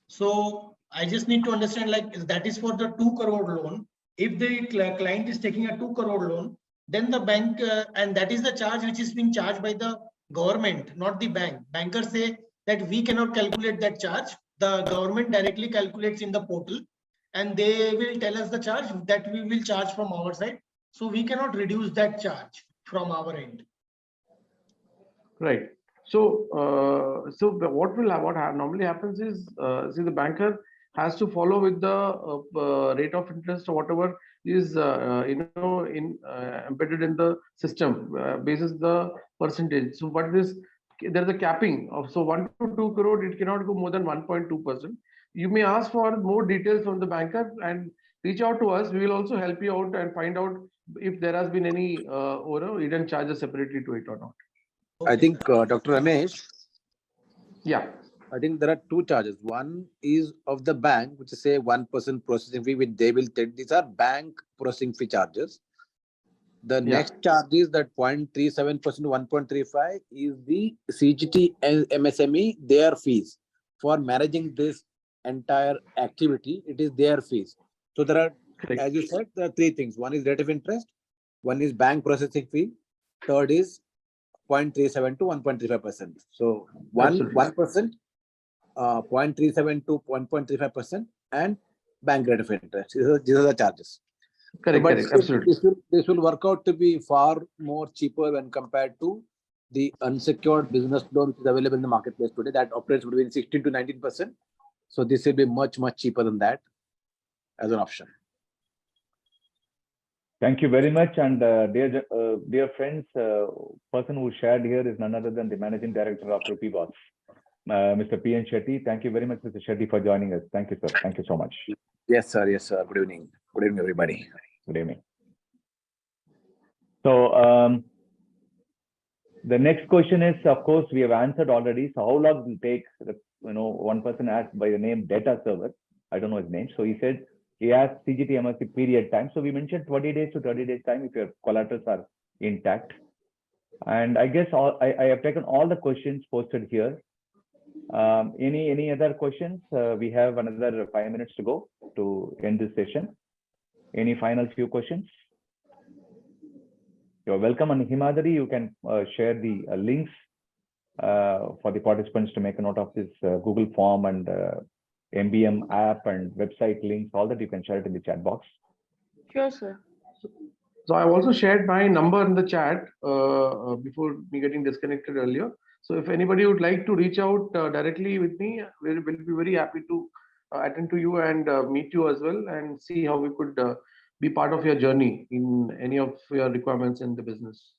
Speaker 6: So I just need to understand, like, that is for the 2 crore loan. If the client is taking a 2 crore loan, then the bank, and that is the charge which is being charged by the government, not the bank. Bankers say that we cannot calculate that charge. The government directly calculates in the portal, and they will tell us the charge that we will charge from our side. So we cannot reduce that charge from our end.
Speaker 3: Right. So, what normally happens is, see, the banker has to follow with the rate of interest or whatever is embedded in the system basis the percentage. So, what is there's a capping of 1 to 2 crore, it cannot go more than 1.2%. You may ask for more details from the banker and reach out to us. We will also help you out and find out if there has been any hidden charges separately to it or not.
Speaker 8: I think, Dr. Ramesh,
Speaker 3: Yeah.
Speaker 8: I think there are two charges. One is of the bank, which is say 1% processing fee, which they will take. These are bank processing fee charges. The next charge is that 0.37% to 1.35 is the CGT and MSME, their fees for managing this entire activity. It is their fees. So there are, as you said, there are three things. One is rate of interest, one is bank processing fee, third is 0.37 to 1.35%. So 1%, 0.37 to 1.35%, and bank rate of interest. These are the charges.
Speaker 3: Correct. Absolutely.
Speaker 8: This will work out to be far more cheaper when compared to the unsecured business loan which is available in the marketplace today that operates between 16 to 19%. So this will be much cheaper than that as an option.
Speaker 2: Thank you very much. And dear friends, person who shared here is none other than the Managing Director of Rupee Boss, Mr. P.N. Shetty. Thank you very much, Mr. Shetty, for joining us. Thank you, sir. Thank you so much.
Speaker 8: Yes, sir. Good evening. Good evening, everybody.
Speaker 2: Good evening. So the next question is, of course, we have answered already. So how long will it take? One person asked by the name Data Server. I don't know his name. So he said he asked CGT MSC period time. So we mentioned 20 days to 30 days time if your collaterals are intact. And I guess I have taken all the questions posted here. Any other questions? We have another 5 minutes to go to end this session. Any final few questions? You're welcome. And Himadri, you can share the links for the participants to make a note of this Google form and MBM app and website links, all that you can share it in the chat box.
Speaker 1: Sure, sir.
Speaker 3: So I've also shared my number in the chat before me getting disconnected earlier. So if anybody would like to reach out directly with me, we'll be very happy to attend to you and meet you as well and see how we could be part of your journey in any of your requirements in the business.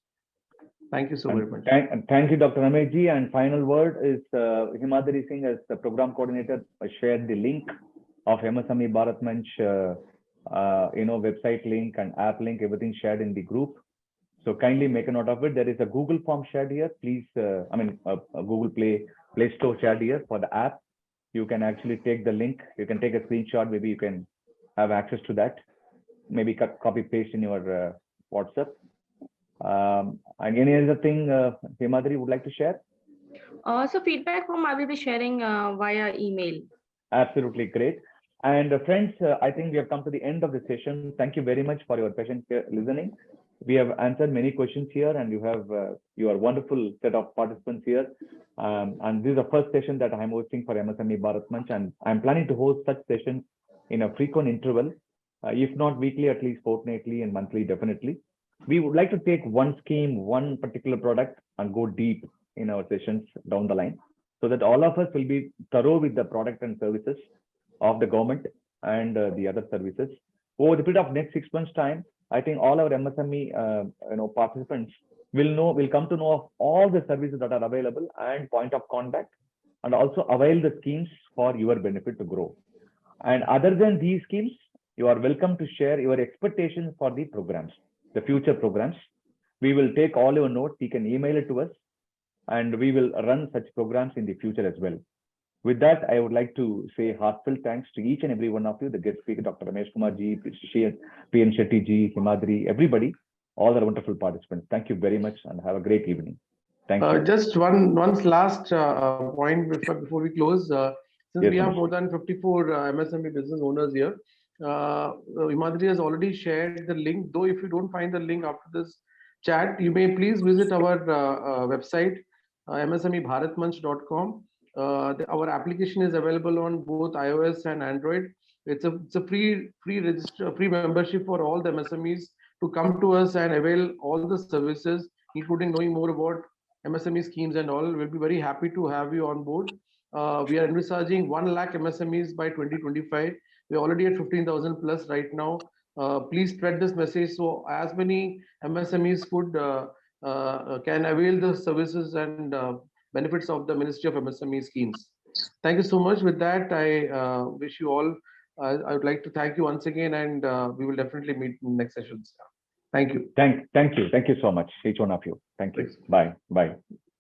Speaker 3: Thank you so very much.
Speaker 2: Thank you, Dr. Ramesh ji. And final word is Himadri Singh, as the program coordinator, shared the link of MSME Bharat Manch, website link and app link, everything shared in the group. So kindly make a note of it. There is a Google form shared here. Please, a Google Play Store shared here for the app. You can actually take the link. You can take a screenshot. Maybe you can have access to that. Maybe copy paste in your WhatsApp. And any other thing, Himadri would like to share?
Speaker 1: So feedback form I will be sharing via email.
Speaker 2: Absolutely great. And friends, I think we have come to the end of the session. Thank you very much for your patient listening. We have answered many questions here, and you have your wonderful set of participants here. And this is the first session that I'm hosting for MSME Bharat Manch, and I'm planning to host such sessions in a frequent interval, if not weekly, at least fortnightly and monthly, definitely. We would like to take one scheme, one particular product, and go deep in our sessions down the line, so that all of us will be thorough with the product and services of the government and the other services. Over the period of next 6 months' time, I think all our MSME participants will come to know of all the services that are available and point of contact, and also avail the schemes for your benefit to grow. And other than these schemes, you are welcome to share your expectations for the programs, the future programs. We will take all your notes. You can email it to us, and we will run such programs in the future as well. With that, I would like to say heartfelt thanks to each and every one of you, the guest speaker, Dr. Ramesh Kumar ji, P.N. Shetty ji, Himadri, everybody, all our wonderful participants. Thank you very much and have a great evening. Thank you.
Speaker 3: Just one last point before we close. Since
Speaker 2: Yes,
Speaker 3: we have
Speaker 2: Ramesh.
Speaker 3: more than 54 MSME business owners here, Himadri has already shared the link. Though if you don't find the link after this chat, you may please visit our website, msmebharatmanch.com. Our application is available on both iOS and Android. It's a free membership for all the MSMEs to come to us and avail all the services, including knowing more about MSME schemes and all. We'll be very happy to have you on board. We are envisaging 1 lakh MSMEs by 2025. We're already at 15,000 plus right now. Please spread this message so as many MSMEs can avail the services and benefits of the Ministry of MSME schemes. Thank you so much. With that, I wish you all. I would like to thank you once again, and we will definitely meet in the next sessions. Thank you.
Speaker 2: Thank you so much, each one of you. Thank you.
Speaker 3: Thanks.
Speaker 2: Bye.